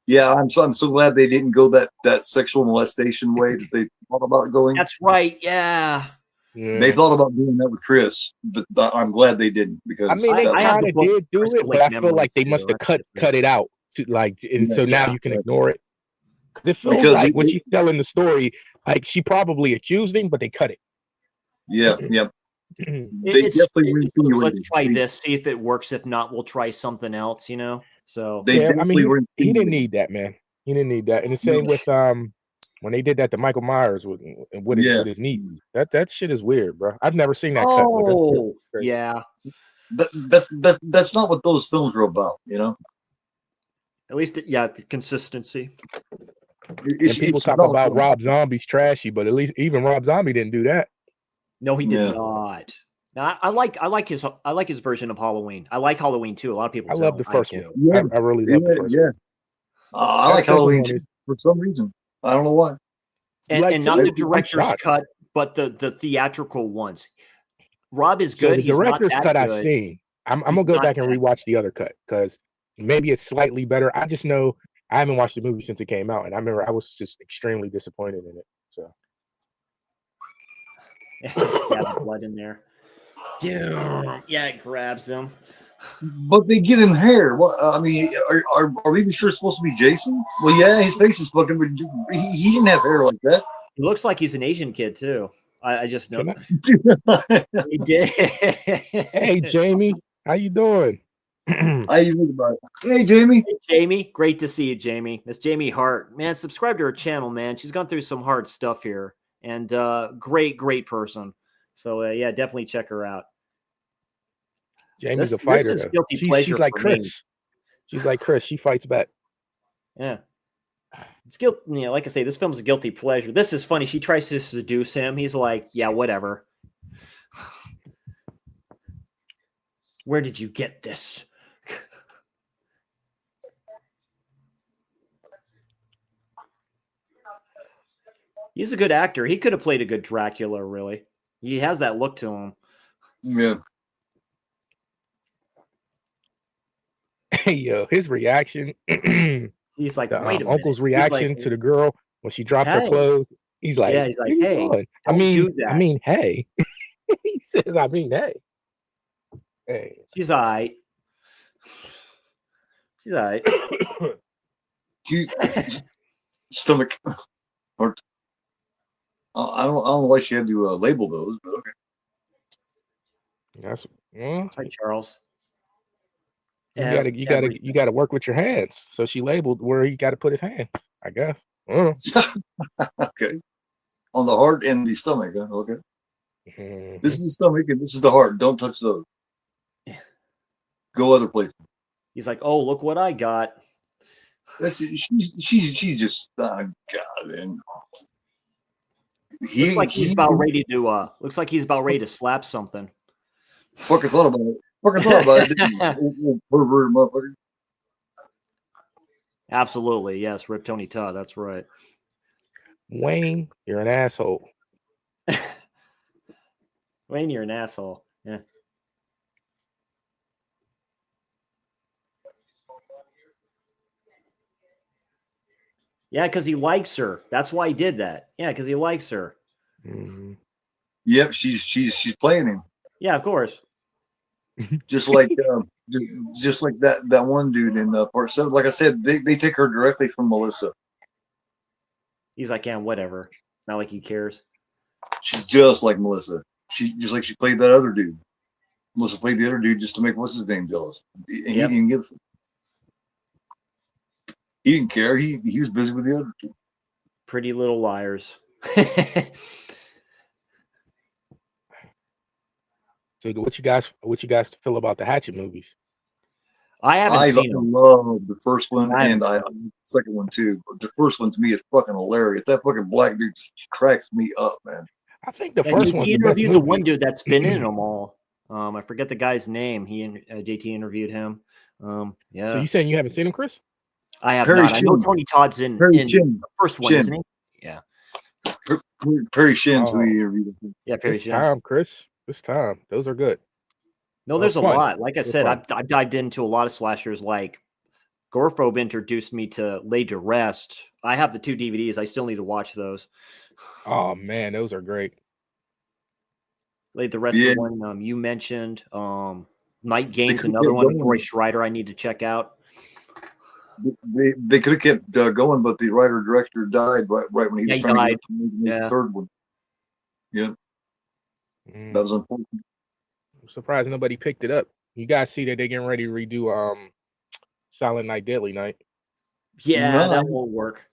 Yeah. I'm so glad they didn't go that sexual molestation way that they thought about going. That's right. Yeah. They thought about doing that with Chris, but I'm glad they didn't because they kind of did do it, but I feel like they must have cut it out to so now you can ignore it. It feels like when she's telling the story, like she probably accused him, but they cut it. Yeah. Let's try this, see if it works. If not, we'll try something else. You know. So he didn't need that, man. He didn't need that. And the same with when they did that to Michael Myers with his knee. That shit is weird, bro. I've never seen that cut. Oh, yeah. That's not what those films are about, you know. At least, the consistency. And people talk about Rob Zombie's trashy, but at least even Rob Zombie didn't do that. No, he did not. Now, I like his version of Halloween. I like Halloween too. A lot of people. I love the first one. Yeah, I really love the first one. I like Halloween too, for some reason. I don't know why. And not the director's cut, but the theatrical ones. Rob is good. The director's cut I've seen. I'm gonna go back and rewatch the other cut because maybe it's slightly better. I just know I haven't watched the movie since it came out, and I remember I was just extremely disappointed in it. So the blood in there. Dude, yeah, it grabs him. But they give him hair. What? I mean, are we even sure it's supposed to be Jason? Well, yeah, his face is fucking. But he didn't have hair like that. He looks like he's an Asian kid too. I just know. He did. Hey, Jamie, how you doing? How you think about it? Hey, Jamie. Hey, Jamie, great to see you, Jamie. That's Jamie Hart. Man, subscribe to her channel, man. She's gone through some hard stuff here, and great person. So yeah, definitely check her out. Jamie's a fighter. She's like Chris. Me. She's like Chris. She fights back. Yeah. It's guilt. You know, like I say, this film's a guilty pleasure. This is funny. She tries to seduce him. He's like, yeah, whatever. Where did you get this? He's a good actor. He could have played a good Dracula, really. He has that look to him. Yeah. Hey, yo, his reaction. He's like, wait a minute. Uncle's reaction to the girl when she dropped her clothes. He's like, hey, I mean, hey. He says, I mean, hey. Hey. She's all right. She's all right. Stomach. Or, I don't know why she had to label those, but okay. That's right, Charles. You gotta work with your hands. So she labeled where he got to put his hands, I guess. Okay. On the heart and the stomach, huh? Okay. Mm-hmm. This is the stomach and this is the heart. Don't touch those. Go other places. He's like, "Oh, look what I got." She's just God, and Looks like he's he about ready to. Looks like he's about ready to slap something. fucking thought about it. Fucking thought about it. Didn't he? Old pervert motherfucker. Absolutely, yes. Rip Tony Todd. That's right. Wayne, you're an asshole. Wayne, you're an asshole. Yeah. Yeah, because he likes her. That's why he did that. Yeah, because he likes her. Mhm. Yep, she's playing him Yeah, of course. just like just like that one dude in part 7. Like I said, they take her directly from Melissa. He's like, yeah, whatever. Not like he cares. She's just like Melissa. She just like she played that other dude. Melissa played the other dude just to make what's his name jealous. And he Yep. didn't give. He didn't care. He was busy with the other two. Pretty Little Liars. So what you guys feel about the Hatchet movies? I haven't I seen them. love the first one I haven't and I seen love the second one too. But the first one to me is fucking hilarious. That fucking black dude just cracks me up, man. I think the Yeah, first one's JT the best interviewed the movie. one dude that's been in them all. I forget the guy's name. JT interviewed him. Yeah, So you saying you haven't seen them, Chris? I have Perry not. I know Shin. Tony Todd's in Perry the Shin. first one, Shin. isn't he? Yeah, Perry Shin's who Oh. he interviewed. yeah, Perry This Shin. time, Chris. This time. Those are good. No, Well, there's a fun. lot. Like I They're said, fun. I've dived into a lot of slashers. Like Gorephobe introduced me to Laid to Rest. I have the 2 DVDs. I still need to watch those. Oh man, those are great. Laid to Rest, Yeah. the one you mentioned. Night Game's could've another kept one with going. Roy Schreider I need to check out. They could have kept going, but the writer director died right when he Yeah, was he trying died. to get to make Yeah. the third one. Yeah, Mm. that was unfortunate. I'm surprised nobody picked it up. You guys see that they're getting ready to redo Silent Night, Deadly Night. Yeah, No, that won't work.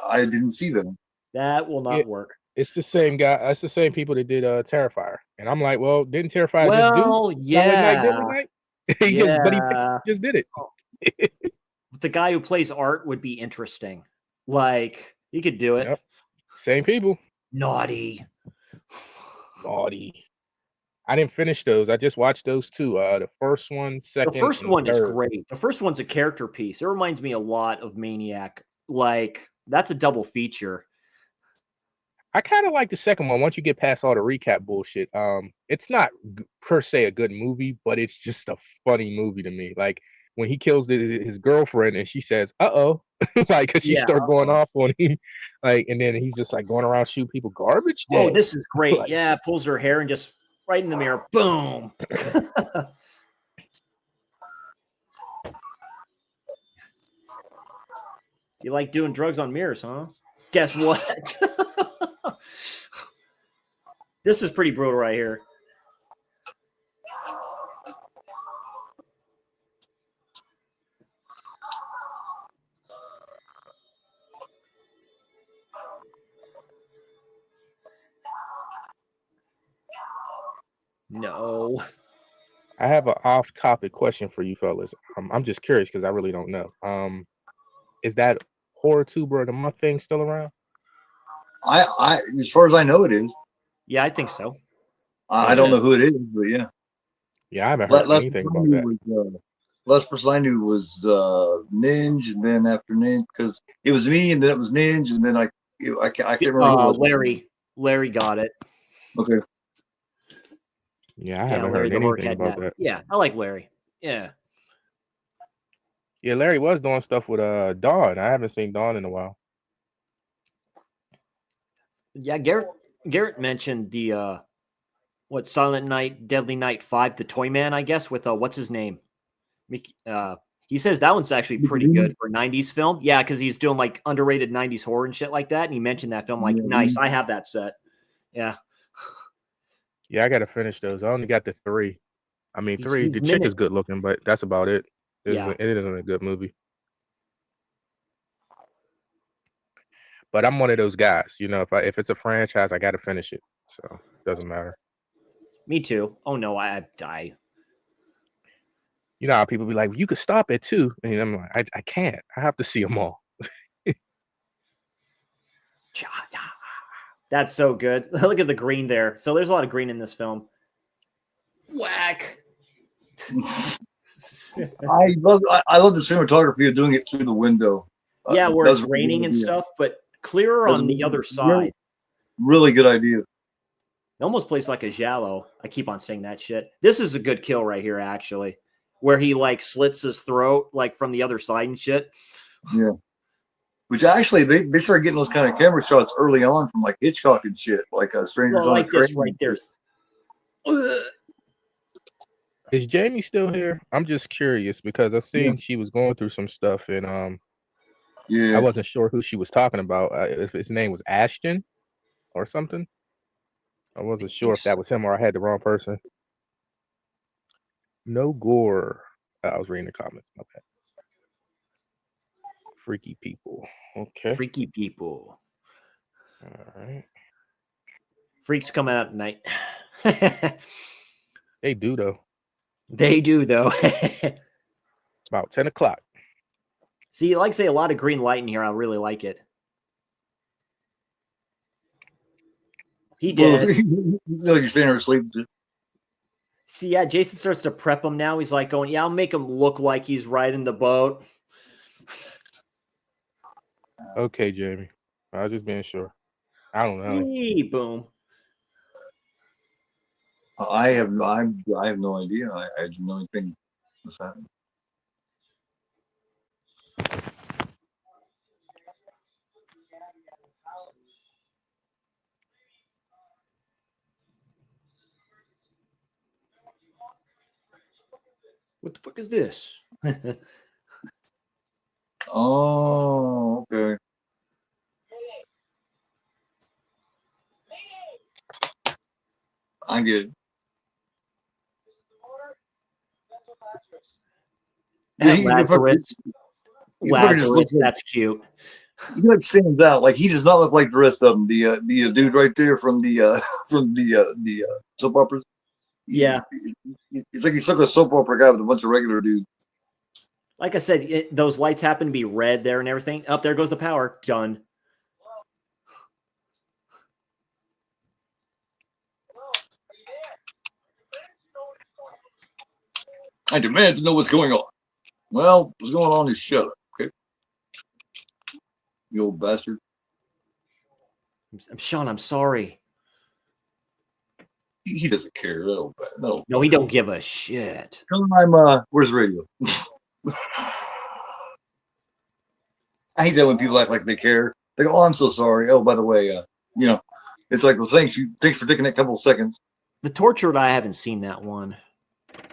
I didn't see them. That will not Yeah. work. It's the same guy. It's the same people that did Terrifier. And I'm like, well, didn't Terrifier just do Well, Silent Night, Deadly yeah. Night? He just, but he Yeah. just did it. The guy who plays Art would be interesting. Like, he could do it. Yep. Same people. Naughty. Naughty. I didn't finish those. I just watched those 2. The first one, second, The first and one is third. great. The first one's a character piece. It reminds me a lot of Maniac. Like, that's a double feature. I kind of like the second one once you get past all the recap bullshit. It's not per se a good movie, but it's just a funny movie to me. Like when he kills his girlfriend and she says, "Uh-oh," like 'cause she Yeah, started going off on him, like, and then he's just like going around shooting people. Garbage day. Oh, this is great. Like- Yeah, pulls her hair and just right in the mirror. Boom. You like doing drugs on mirrors, huh? Guess what? This is pretty brutal right here. No. I have an off-topic question for you fellas. I'm just curious because I really don't know. Is that Horror Tuber of the Month thing still around? I as far as I know, it is. Yeah, I think so. I don't know who it is, but yeah. Yeah, I haven't heard Last anything person about I that. knew was, last person I knew was Ninja, and then after Ninja, because it was me, and then it was Ninja, and then I can't remember who it was. Larry got it. Okay. Yeah, I Yeah, haven't Larry heard the anything Workhead about Net. that. Yeah, I like Larry. Yeah. Yeah, Larry was doing stuff with Dawn. I haven't seen Dawn in a while. Yeah, Garrett mentioned the Silent Night, Deadly Night 5, the Toy Man, I guess, with what's his name? He says that one's actually pretty good for a 90s film. Yeah, because he's doing like underrated 90s horror and shit like that. And he mentioned that film, like, nice, I have that set. Yeah. Yeah, I gotta finish those. I only got the 3. I mean, 3. The chick is good looking, but that's about it. It isn't a good movie. But I'm one of those guys, you know. If it's a franchise, I gotta finish it. So, it doesn't matter. Me too. Oh no, I die. You know how people be like, you could stop at 2, and I'm like, I can't. I have to see them all. That's so good. Look at the green there. So there's a lot of green in this film. Whack. I love the cinematography of doing it through the window. Yeah, where That's it's a really raining good and idea. stuff, but clearer That's on a the other really- side. Really good idea. It almost plays like a giallo. I keep on saying that shit. This is a good kill right here, actually, where he like slits his throat like from the other side and shit. Yeah. Which actually they started getting those kind of camera shots early on from like Hitchcock and shit, like Strangers Well, on like a Train. this right there. Is Jamie still here? I'm just curious because I seen she was going through some stuff, and I Yeah. wasn't sure who she was talking about. If his name was Ashton or something. I wasn't sure if that was him or I had the wrong person. No gore. I was reading the comments. My bad. Freaky people. Okay. Freaky people. All right. Freaks come out at night. They do though. They do, though. It's about 10 o'clock. See, like say a lot of green light in here. I really like it. He Well, did. like you're staying there asleep. See, yeah, Jason starts to prep him now. He's like going, yeah, I'll make him look like he's riding the boat. Okay, Jamie. I was just being sure. I don't know. Yee, boom. I have no idea. I didn't know anything was happening. What the fuck is this? Oh, okay. I get it. Yeah, he Lazarus. he fucking just looks Lazarus, like- that's cute. He like stands out. Like he does not look like the rest of them. The dude right there from the soap operas. Yeah. It's like he's like a soap opera guy with a bunch of regular dudes. Like I said, those lights happen to be red there and everything. Up there goes the power. Done. I demand to know what's going on. Well, what's going on is shut up, okay? You old bastard. Sean, I'm sorry. He doesn't care. No. No, he don't give a shit. Where's the radio? I hate that when people act like they care. They go, "Oh, I'm so sorry. Oh, by the way, it's like, well, thanks for taking that couple of seconds." The Tortured, I haven't seen that one.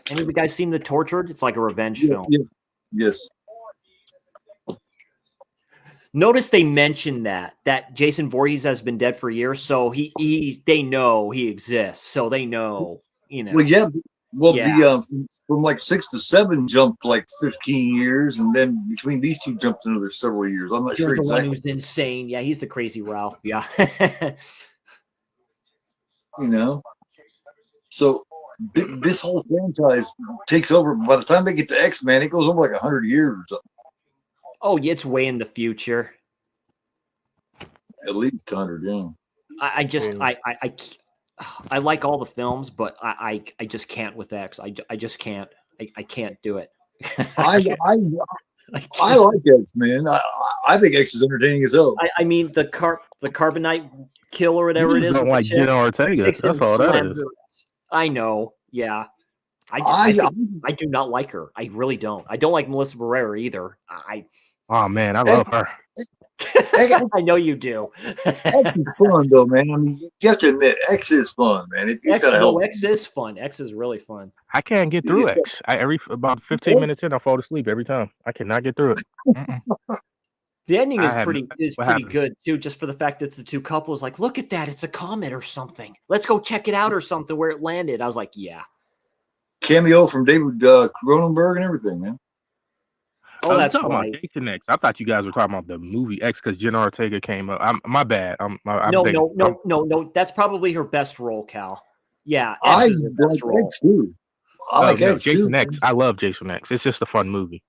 Any of you guys seen The Tortured? It's like a revenge film. Yes. Notice they mentioned that Jason Voorhees has been dead for years, so they know he exists, so they know, Well, yeah. Well, Yeah. from like 6 to 7 jumped like 15 years, and then between these two jumped another several years. I'm not Here's sure the one exactly. who's insane. Yeah, he's the crazy Ralph. Yeah. So this whole franchise takes over. By the time they get to X-Men, it goes over like 100 years or something. Oh, yeah, it's way in the future. At least 100, yeah. I just I like all the films, but I just can't with X. I just can't. I can't do it. I like X, man. I think X is entertaining as hell. I mean the carbonite kill or whatever it is. Don't with the like chick, Jenna Ortega. takes That's him, all that slams is. her. I know. Yeah. I I do not like her. I really don't. I don't like Melissa Barrera either. Oh man, I love her. I know you do. X is fun though, man. I mean, you have to admit, X is fun, man. It's gotta help. X is fun. X is really fun. I can't get through Yeah. X. About 15 minutes in, I fall asleep every time. I cannot get through it. Mm-mm. The ending I is have- pretty what happened? good too, just for the fact that it's the two couples. Like, look at that, it's a comet or something. Let's go check it out or something where it landed. I was like, yeah. Cameo from David Cronenberg and everything, man. Oh, you're that's talking right. about Jason X. I thought you guys were talking about the movie X because Jenna Ortega came up. My bad. No. That's probably her best role, Cal. Yeah, X I is her best like role. X too. I like no, X too. Jason X. I love Jason X. It's just a fun movie.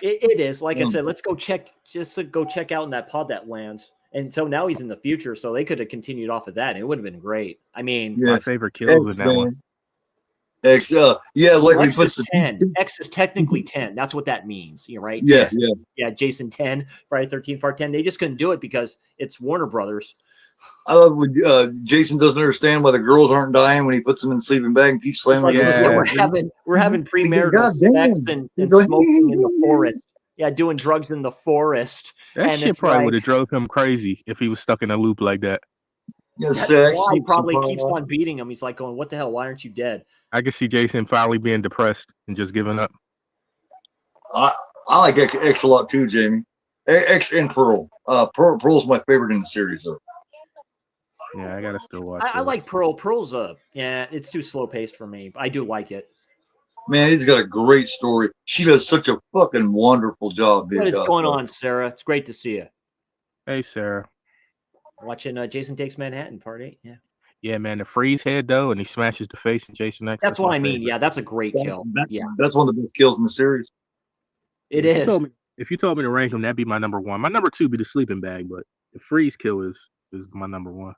It is. Like I Yeah. said, let's go check out in that pod that lands. And so now he's in the future, so they could have continued off of that. And it would have been great. I mean, Yeah. My favorite kills in that one. Man. X, yeah, like when he X puts is the 10. X is technically 10. That's what that means. You're right. Yeah, Jason, yeah. yeah. Jason 10, Friday 13th part 10. They just couldn't do it because it's Warner Brothers. I love when Jason doesn't understand why the girls aren't dying when he puts them in the sleeping bag and keeps It's slamming like, them. Yeah. we're having premarital Goddamn. sex and He's going, smoking in the forest. Yeah, doing drugs in the forest. That And shit it's probably like- would have drove him crazy if he was stuck in a loop like that. Yeah, That's sex. why he some probably pot. keeps on beating him. He's like going, "What the hell? Why aren't you dead?" I could see Jason finally being depressed and just giving up. I like X a lot too, Jamie. X and Pearl. Pearl's my favorite in the series, though. Yeah, I gotta still watch. I it. like Pearl. Pearl's it's too slow paced for me. I do like it. Man, he's got a great story. She does such a fucking wonderful job. What is going on, Sarah? It's great to see you. Hey, Sarah. Watching Jason Takes Manhattan Part 8. Yeah, Yeah, man, the freeze head though, and he smashes the face in Jason X. that's my what I mean. favorite. Yeah, that's a great kill. Yeah, That's one of the best kills in the series. it If you is. told me to rank them, that'd be my number one. My number two be the sleeping bag, but the freeze kill is my number one.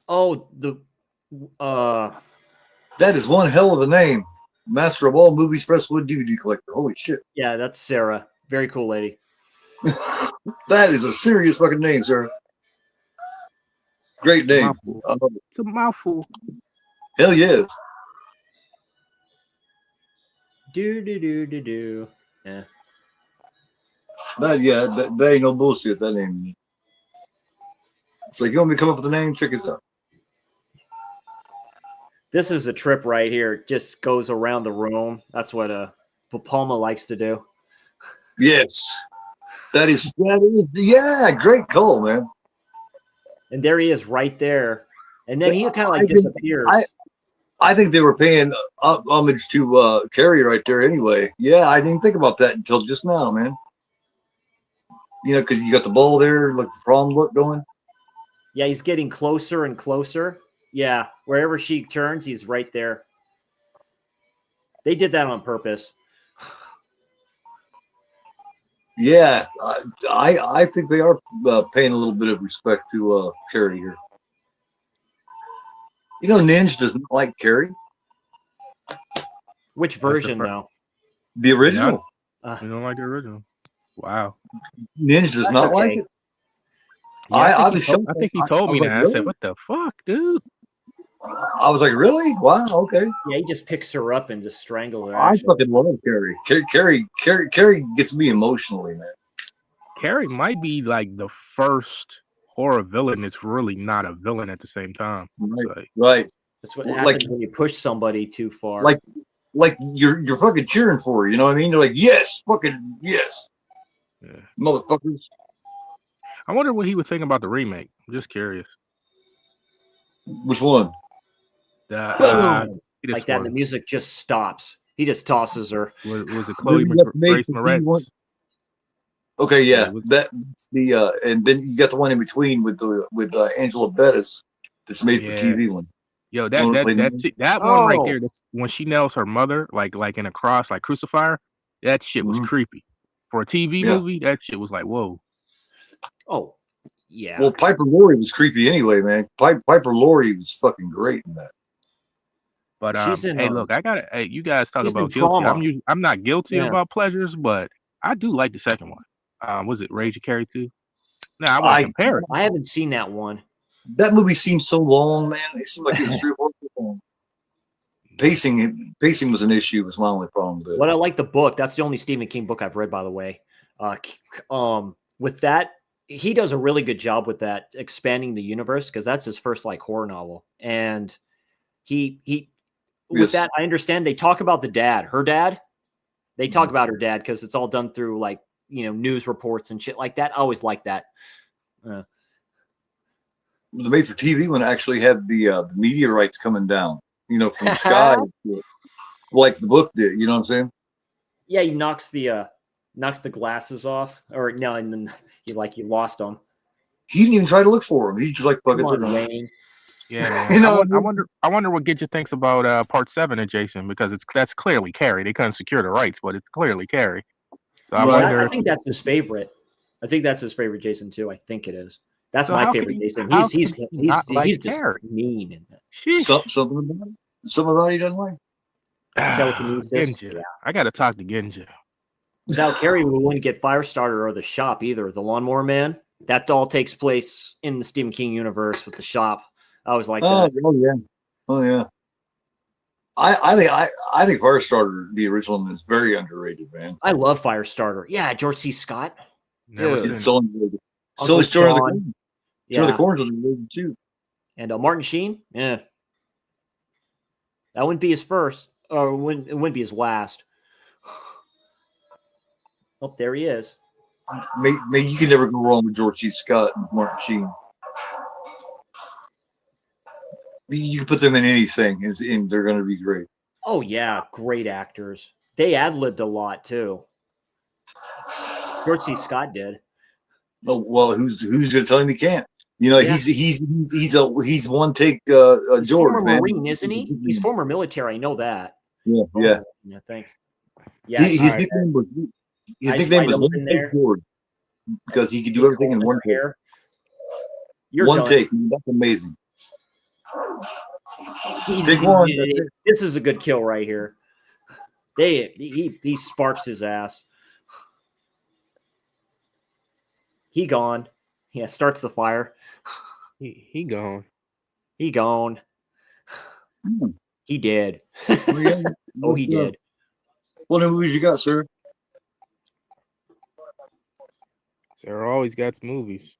Oh, That is one hell of a name. Master of all movies, Presswood DVD collector. Holy shit. yeah, that's Sarah. Very cool lady. That is a serious fucking name, sir. Great name. Mouthful. I love it. It's a mouthful. Hell yes. Do. Yeah. That ain't no bullshit. That name. It's like, you want me to come up with a name? Check this out. This is a trip right here. It just goes around the room. That's what Palma likes to do. Yes. That is, yeah, great call, man. And there he is right there. And then he kind of like I think- disappears. I think they were paying homage to Carrie right there anyway. Yeah, I didn't think about that until just now, man. You know, because you got the ball there, like the prom look going. Yeah, he's getting closer and closer. Yeah, wherever she turns, he's right there. They did that on purpose. Yeah, I think they are paying a little bit of respect to Carrie here. You know, Ninja does not like Carrie. Which version, though? The original. You don't like the original? Wow. Ninja does That's not like okay. it. Yeah, I think he told me was that. like, I said, "What the fuck, dude?" I was like, really? Wow, okay. Yeah, he just picks her up and just strangles her. I actually. fucking love Carrie. Carrie gets me emotionally, man. Carrie might be like the first horror villain that's really not a villain at the same time. Right, Like, right. That's what Like- happens when you push somebody too far. Like you're fucking cheering for her, you know what I mean? You're like, yes, fucking yes, yeah. motherfuckers. I wonder what he would think about the remake. I'm just curious. Which one? Boom! He just Like that, and the music just stops. He just tosses her. was it Chloe You got to make Grace the Moretz? one- Okay, yeah, Yeah, that's the and then you got the one in between with Angela Bettis that's made for Yeah. TV one. Yo, You wanna play that one right Oh. there. When she nails her mother, like in a cross, like crucify her, that shit was Mhm. creepy. For a TV Yeah. movie, that shit was like, whoa. Oh, yeah. Well, Piper Laurie was creepy anyway, man. Piper Laurie was fucking great in that. But She's in, hey, look, hey, you guys talk she's in about guilty. Trauma. I'm not guilty Yeah. about pleasures, but I do like the second one. Was it Rage of Carrie 2? No, I want I- to compare it. I haven't seen that one. That movie seems so long, man. It seemed like it was 3 or 4 hours long. Pacing was an issue. Was my only problem with it. What I like the book. That's the only Stephen King book I've read, by the way. With that, he does a really good job with that, expanding the universe, because that's his first like horror novel. And he with Yes. that, I understand they talk about the dad, her dad. They talk about her dad because it's all done through like news reports and shit like that. I always like that. The made for TV one actually had the meteorites coming down, from the sky, like the book did. You know what I'm saying? Yeah, he knocks the glasses off, or no, and then he lost them. He didn't even try to look for them. He just like fucking Come on, took 'em. Wayne. Yeah, man. You know, I wonder what Gidget thinks about part 7 of Jason because that's clearly Carrie. They couldn't secure the rights, but it's clearly Carrie. So I Right. I wonder. think that's his favorite. I think that's his favorite Jason too. I think it is. That's So my how favorite can Jason. how He's can he he's not like he's just Carrie? mean in it. Sheesh. something about it. Something about it he doesn't like. Telekinesis. Genja. Yeah. I gotta talk to Genja. Without Carrie, we wouldn't get Firestarter or the shop either. The Lawnmower Man. That all takes place in the Stephen King universe with the shop. I was like Oh, that. oh yeah, oh yeah. I think Firestarter, the original one, is very underrated, man. I love Firestarter. Yeah, George C. Scott. Never Dude. seen It's it. so underrated. So Uncle is Joy of the John. Corn. Joy of the Yeah. Corn's underrated too. And Martin Sheen. Yeah. That wouldn't be his first, or it wouldn't be his last. Oh, there he is. Mate, you can never go wrong with George C. Scott and Martin Sheen. You can put them in anything, and they're going to be great. Oh yeah, great actors. They ad-libbed a lot too. George C. Scott did. Oh well, who's going to tell him he can't? You know, Yeah. he's one take. He's George, former man. Marine, isn't he? He's former military. I know that. Yeah, yeah. I think. Yeah, His Alright. nickname was Eyes nickname was wide one open take there. George because he could do everything in one take. hair. You're One done. take. That's amazing. He- Take he- one. he- This is a good kill right here. He sparks his ass. He gone. Yeah, starts the fire. He gone. He gone. Hmm. He did. Yeah. Oh, he did. What movies you got, sir? Sarah always got movies.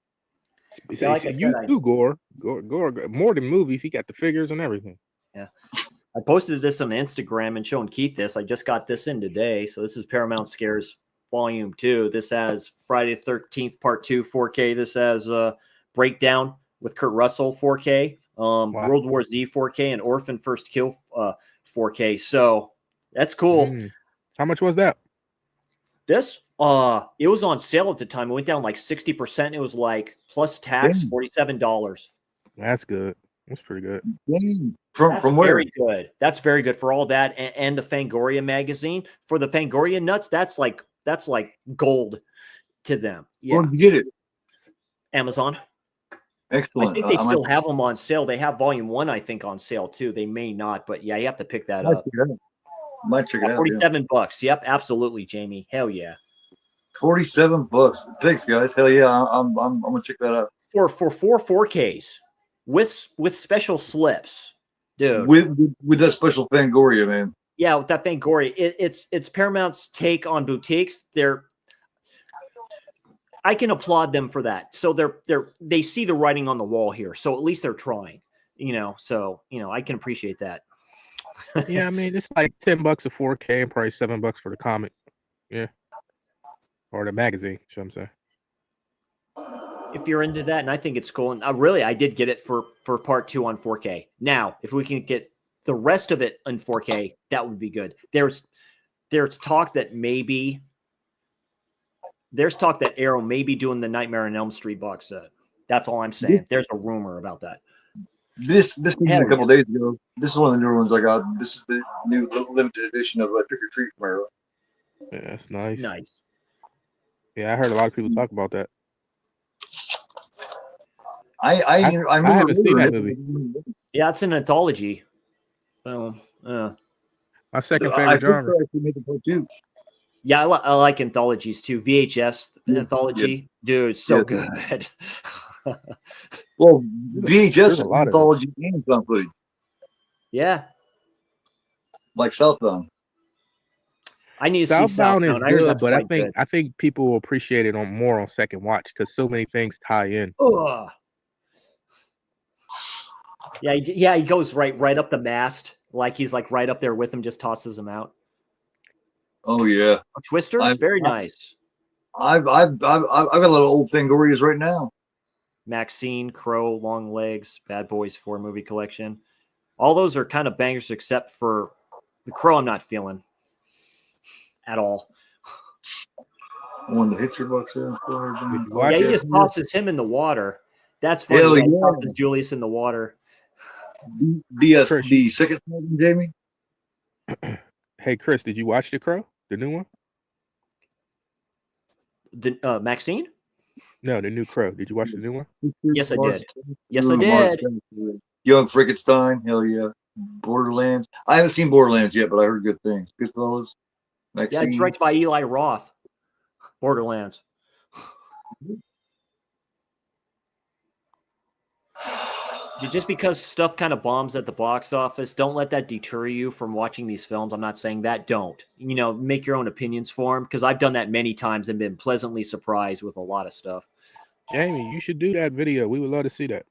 Yeah, like I said, You I- too, Gore. Gore. More than movies. He got the figures and everything. I posted this on Instagram and showing Keith this. I just got this in today. So this is Paramount Scares Volume 2. This has Friday the 13th Part 2 4K. This has Breakdown with Kurt Russell 4K, World War Z 4K, and Orphan First Kill 4K. So that's cool. How much was that? This it was on sale at the time. It went down like 60%. It was like plus tax Damn. $47. That's good. That's pretty good. Dang. That's From where? very good. That's very good for all that and the Fangoria magazine. For the Fangoria nuts, that's like gold to them. Yeah, Where did you get it? Amazon. Excellent. I think they I still might- have them on sale. They have volume 1, I think, on sale too. They may not, but yeah, you have to pick that might up. check it out. Might check it out. Yeah. $47. Yep, absolutely, Jamie. Hell yeah. $47. Thanks, guys. Hell yeah, I'm gonna check that out. For 4Ks with special slips, dude. With that special Fangoria, man. Yeah, with that Fangoria, it's Paramount's take on boutiques. I can applaud them for that. So they see the writing on the wall here. So at least they're trying, So I can appreciate that. Yeah, I mean it's like $10 a 4K and probably $7 for the comic. Yeah. Or the magazine, should I'm saying. If you're into that, and I think it's cool. And I did get it for part 2 on 4K. Now, if we can get the rest of it in 4K, that would be good. There's talk that Arrow may be doing the Nightmare on Elm Street box set. That's all I'm saying. There's a rumor about that. This came in Hell a couple days ago. This is one of the newer ones I got. This is the new limited edition of Trick or Treat from Arrow. Yeah, that's nice. Nice. Yeah, I heard a lot of people talk about that. I remember haven't seen that ordering movie. it. Yeah, it's an anthology. So, My second I favorite think genre. they're actually making part 2. yeah, I like anthologies too. VHS Yeah, anthology, dude, so Yeah. good. Well, There's VHS a lot of anthology and found footage, Yeah, like Southbound. I need to see Southbound Southbound. is I heard good, that's but I quite think good. I think people will appreciate it more on second watch because so many things tie in. Ugh. Yeah, he goes right up the mast, like he's like right up there with him, just tosses him out. Oh yeah, Twisters, very nice. I've got a lot of old Fangorias right now. Maxine, Crow, Long Legs, Bad Boys 4 movie collection. All those are kind of bangers, except for the Crow. I'm not feeling at all. One to hit your box there. Why Yeah, he can't just tosses him in the water. That's funny. Hell Yeah, he yeah. tosses Julius in the water. Chris, The second season, Jamie. hey Chris, did you watch The Crow, the new one? The Maxine? No, the new Crow. Did you watch the new one? Yes, I did. Yes, I Lamar did. Taylor, Young Frankenstein. Hell yeah. Borderlands. I haven't seen Borderlands yet, but I heard good things. Goodfellas. Yeah, it's Maxine. directed by Eli Roth. Borderlands. Just because stuff kind of bombs at the box office, don't let that deter you from watching these films. I'm not saying that. Don't. Make your own opinions for them, because I've done that many times and been pleasantly surprised with a lot of stuff. Jamie, you should do that video. We would love to see that.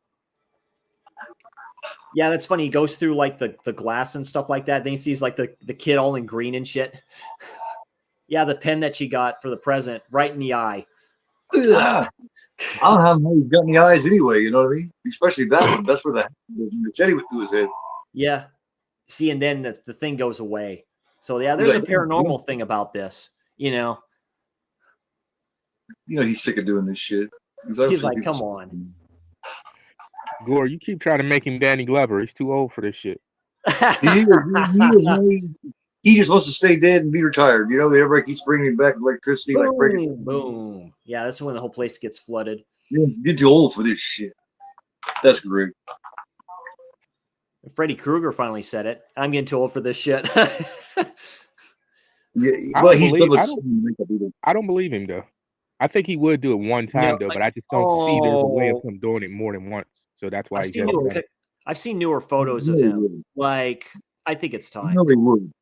Yeah, that's funny. He goes through like the glass and stuff like that. Then he sees like the kid all in green and shit. Yeah, the pen that she got for the present, right in the eye. I don't know how he's got any eyes anyway, you know what I mean? Especially that one. That's where the machete went through his head. Yeah. See, and then the thing goes away. So yeah, there's a paranormal thing about this, You know he's sick of doing this shit. He's like, come on. Gore, you keep trying to make him Danny Glover. He's too old for this shit. He just wants to stay dead and be retired. Everybody keeps bringing him back electricity. Boom, boom. Yeah, that's when the whole place gets flooded. You're too old for this shit. That's great. Freddy Krueger finally said it. I'm getting too old for this shit. Yeah, I well, don't believe him though. I think he would do it one time though, but I just don't see there's a way of him doing it more than once. So that's why I've seen newer photos of him. Like, I think it's time. He would.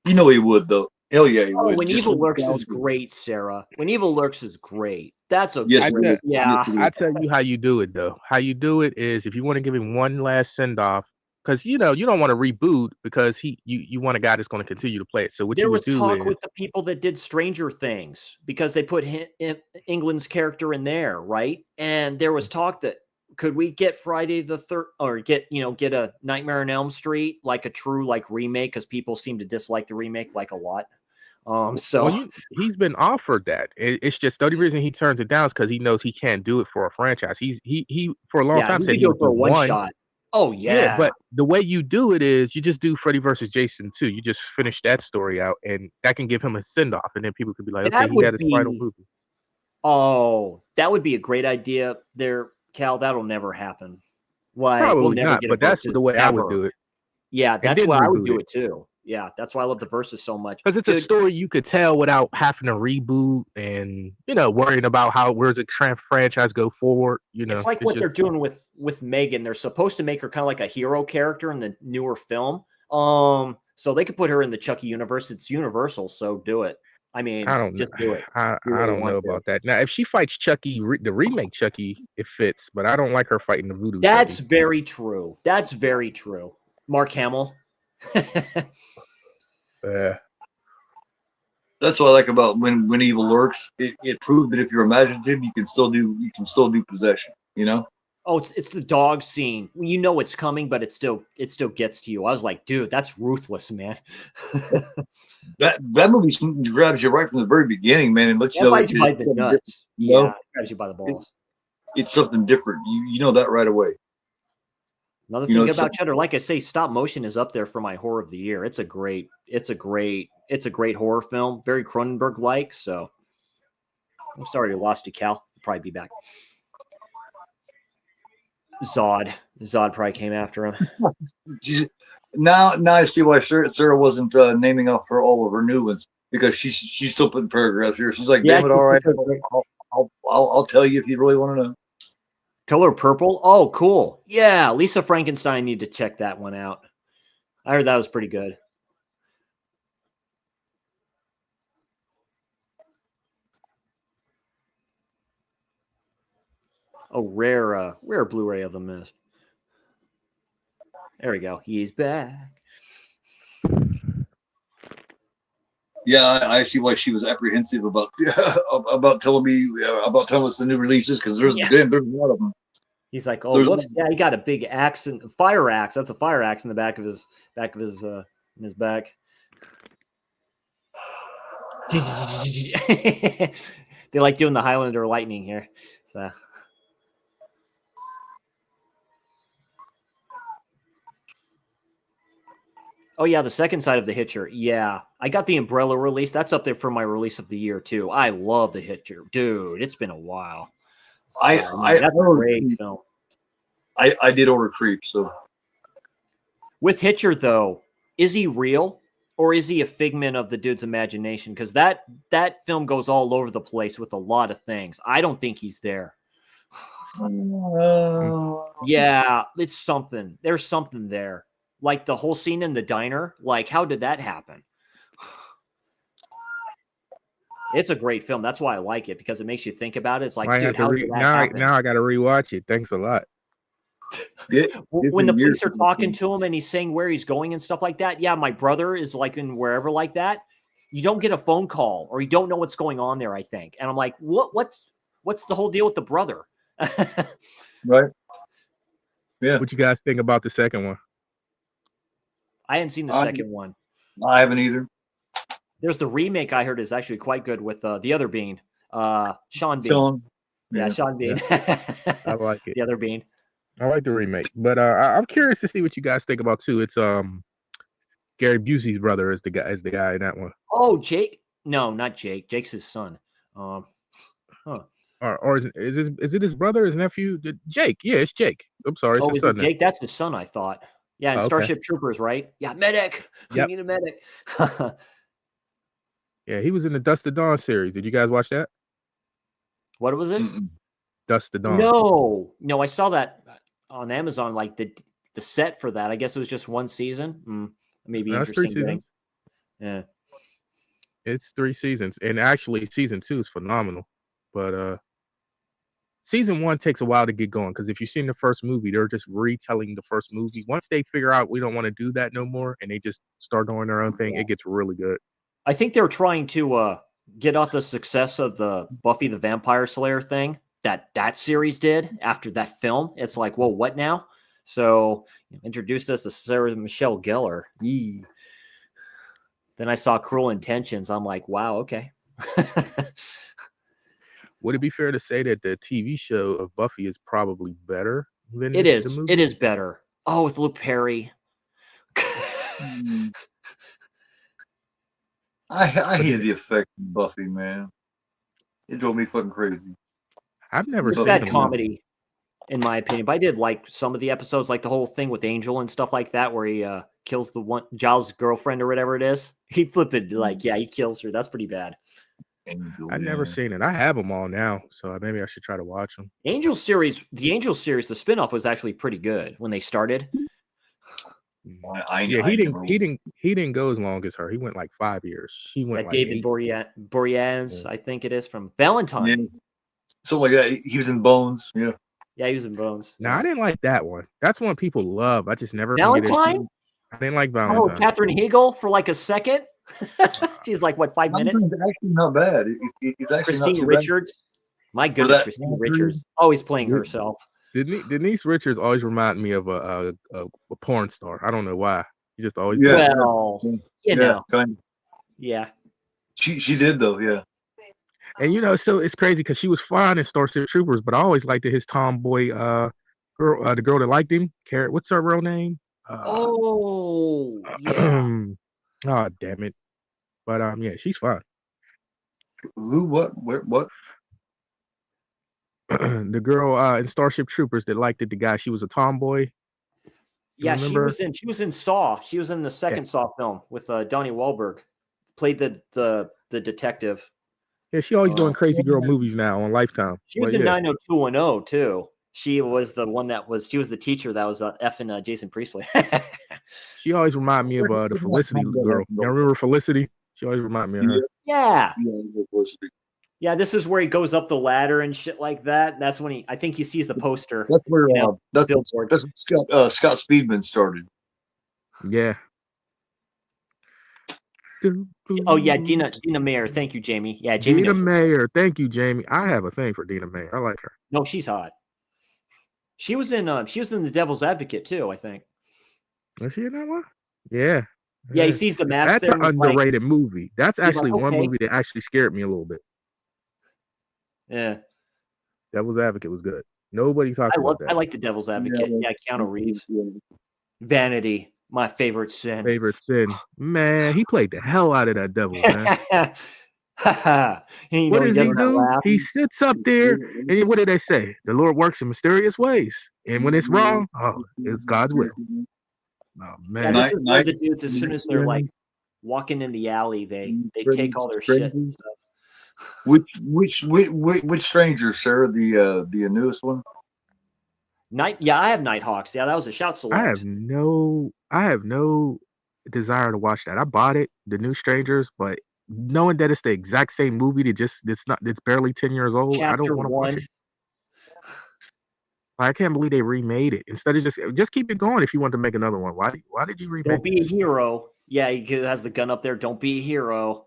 He would though. Hell yeah, he would. When Evil Lurks is great, Sarah. When Evil Lurks is great. That's a yeah. I tell you how you do it though. How you do it is if you want to give him one last send off, because you don't want to reboot because you want a guy that's going to continue to play it. So what there was talk with the people that did Stranger Things because they put England's character in there, right? And there was talk that could we get Friday the 3rd or get a Nightmare on Elm Street, like a true remake, because people seem to dislike the remake a lot. He's been offered that. It's just the only reason he turns it down is because he knows he can't do it for a franchise. He for a long time said he would do one shot. Oh yeah. But the way you do it is you just do Freddy versus Jason 2. You just finish that story out, and that can give him a send off, and then people could be like, okay, he had his final movie. Oh, that would be a great idea, there, Cal. That'll never happen. Probably we'll never not, get but that's the way I would do it. Yeah, that's why I would do it too. Yeah, that's why I love the Versus so much. Because it's a story you could tell without having to reboot and worrying about where's the franchise go forward. It's like what they're doing with Megan. They're supposed to make her kind of like a hero character in the newer film. So they could put her in the Chucky universe. It's Universal, so do it. I mean, just do it. I don't know about that. Now, if she fights Chucky, the remake Chucky, it fits. But I don't like her fighting the voodoo. That's Chucky. very true. That's very true. Mark Hamill. That's what I like about when Evil Lurks. It proved that if you're imaginative, you can still do possession. Oh, it's the dog scene. It's coming, but it still gets to you. I was like, dude, that's ruthless, man. that movie grabs you right from the very beginning, man, and lets you know by the nuts. Yeah, grabs you by the balls. It's something different. You know that right away. Another thing about Cheddar, like I say, stop motion is up there for my horror of the year. It's a great horror film, very Cronenberg-like. So I'm sorry you lost you, Cal. You'll probably be back. Zod probably came after him. Now I see why Sarah wasn't naming off all of her new ones, because she's still putting paragraphs here. She's like, damn it, all right, I'll tell you if you really want to know. Color Purple. Oh, cool. Yeah, Lisa Frankenstein. Need to check that one out. I heard that was pretty good. Oh, rare Blu-ray of them is. There we go. He's back. Yeah, I see why she was apprehensive about telling us the new releases, because there's a lot of them. He's like, oh, whoops! Yeah, he got a big axe and fire axe. That's a fire axe in the back of his in his back. They like doing the Highlander lightning here. So Oh yeah, the second side of the Hitcher. Yeah, I got the Umbrella release. That's up there for my release of the year too. I love the Hitcher, dude. It's been a while. I That's a great film. I did order Creep, so With Hitcher though, is he real or is he a figment of the dude's imagination? Because that film goes all over the place with a lot of things. I don't think he's there. Yeah, it's something. There's something there. Like the whole scene in the diner. Like, how did that happen? It's a great film. That's why I like it, because it makes you think about it. It's like, dude, how did that happen? Now I got to rewatch it. Thanks a lot. When the police are talking to him and he's saying where he's going and stuff like that. Yeah, my brother is like in wherever like that. You don't get a phone call or you don't know what's going on there, I think. And I'm like, what's the whole deal with the brother? Right. Yeah. What you guys think about the second one? I hadn't seen the second one. I haven't either. There's the remake I heard is actually quite good with the other Bean, Sean Bean. Sean. Yeah, Sean Bean. I like it. The other Bean. I like the remake, but I'm curious to see what you guys think about too. It's Gary Busey's brother is the guy in that one. Oh, Jake? No, not Jake. Jake's his son. Or is it his brother, his nephew? Jake? Yeah, it's Jake. I'm sorry. Oh, is it Jake? That's his son, I thought. Yeah, and Starship Troopers, right? Yeah, medic. Yep. We need a medic. Yeah, he was in the Dust to Dawn series. Did you guys watch that? What was it? Dust to Dawn. No, I saw that on Amazon. Like the set for that. I guess it was just one season. Maybe interesting thing. Yeah, it's 3 seasons, and actually season 2 is phenomenal. But season 1 takes a while to get going, because if you've seen the first movie, they're just retelling the first movie. Once they figure out we don't want to do that no more, and they just start doing their own thing, it gets really good. I think they were trying to get off the success of the Buffy the Vampire Slayer thing that series did after that film. It's like, well, what now? So introduced us to Sarah Michelle Gellar. Yee. Then I saw Cruel Intentions. I'm like, wow, okay. Would it be fair to say that the TV show of Buffy is probably better than it is? the movie? It is better. Oh, with Luke Perry. I hated the effect of Buffy, man. It drove me fucking crazy. I've never seen bad comedy, in my opinion. But I did like some of the episodes, like the whole thing with Angel and stuff like that, where he kills the one Giles' girlfriend or whatever it is. He flipped like, yeah, he kills her. That's pretty bad. Angel, I've never seen it. I have them all now, so maybe I should try to watch them. The Angel series, the spinoff was actually pretty good when they started. He didn't go as long as her. He went like 5 years. He went like David Boreanaz, I think it is, from Valentine. Yeah. So like that, he was in Bones. Yeah. Yeah, he was in Bones. No, I didn't like that one. That's one people love. I just never. Valentine. I didn't like Valentine. Oh, Katherine Heigl for like a second. She's like, what, 5 minutes? It's actually not bad. It's actually Christine Richards. My goodness, Christine Richards. Always playing herself. Denise Richards always reminded me of a porn star. I don't know why. She just always. Yeah. Well, you know. Kind of. Yeah. She did though. Yeah. And so it's crazy because she was fine in Starship Troopers, but I always liked his tomboy girl, the girl that liked him. Carrot. What's her real name? Yeah. Oh, damn it. But yeah, she's fine. Who? What? Where? What? The girl in Starship Troopers that liked it, the guy. She was a tomboy. Yeah, she was in Saw. She was in the second Saw film with Donnie Wahlberg. Played the detective. Yeah, she always doing crazy girl movies now on Lifetime. She was in 90210 too. She was the one she was the teacher that was effing Jason Priestley. She always reminded me of the Felicity girl. You remember Felicity? She always reminded me of her. Yeah. Yeah, this is where he goes up the ladder and shit like that. That's when I think he sees the poster. That's where that's billboard. That's Scott Speedman started. Yeah. Oh yeah, Dina Meyer. Thank you, Jamie. Yeah, Jamie. Dina Meyer. Thank you, Jamie. I have a thing for Dina Meyer. I like her. No, she's hot. She was in The Devil's Advocate too, I think. Was she in that one? Yeah. Yeah, he sees the mask. That's an underrated movie. That's actually one movie that actually scared me a little bit. Yeah. Devil's Advocate was good. Nobody talks about that. I like The Devil's Advocate. Yeah, Keanu Reeves. Vanity. My favorite sin. Favorite sin. Man, he played the hell out of that devil, man. You What know, he does he doesn't do? laugh. He sits up there, and what did they say? The Lord works in mysterious ways. And when it's wrong, oh, it's God's will. Oh, Yeah, man. this is where Night- the dudes, as soon as they're like walking in the alley, they take all their shit and stuff. Which stranger, Sarah? The newest one. Yeah, I have Nighthawks. Yeah, that was a shout I select. have no desire to watch that. I bought it, The New Strangers, but knowing that it's the exact same movie it's barely 10 years old, I Chapter don't want to watch 1. it. I can't believe they remade it. Instead of just keep it going if you want to make another one. Why did you remake Don't be a it? hero. Yeah, he has the gun up there. Don't be a hero.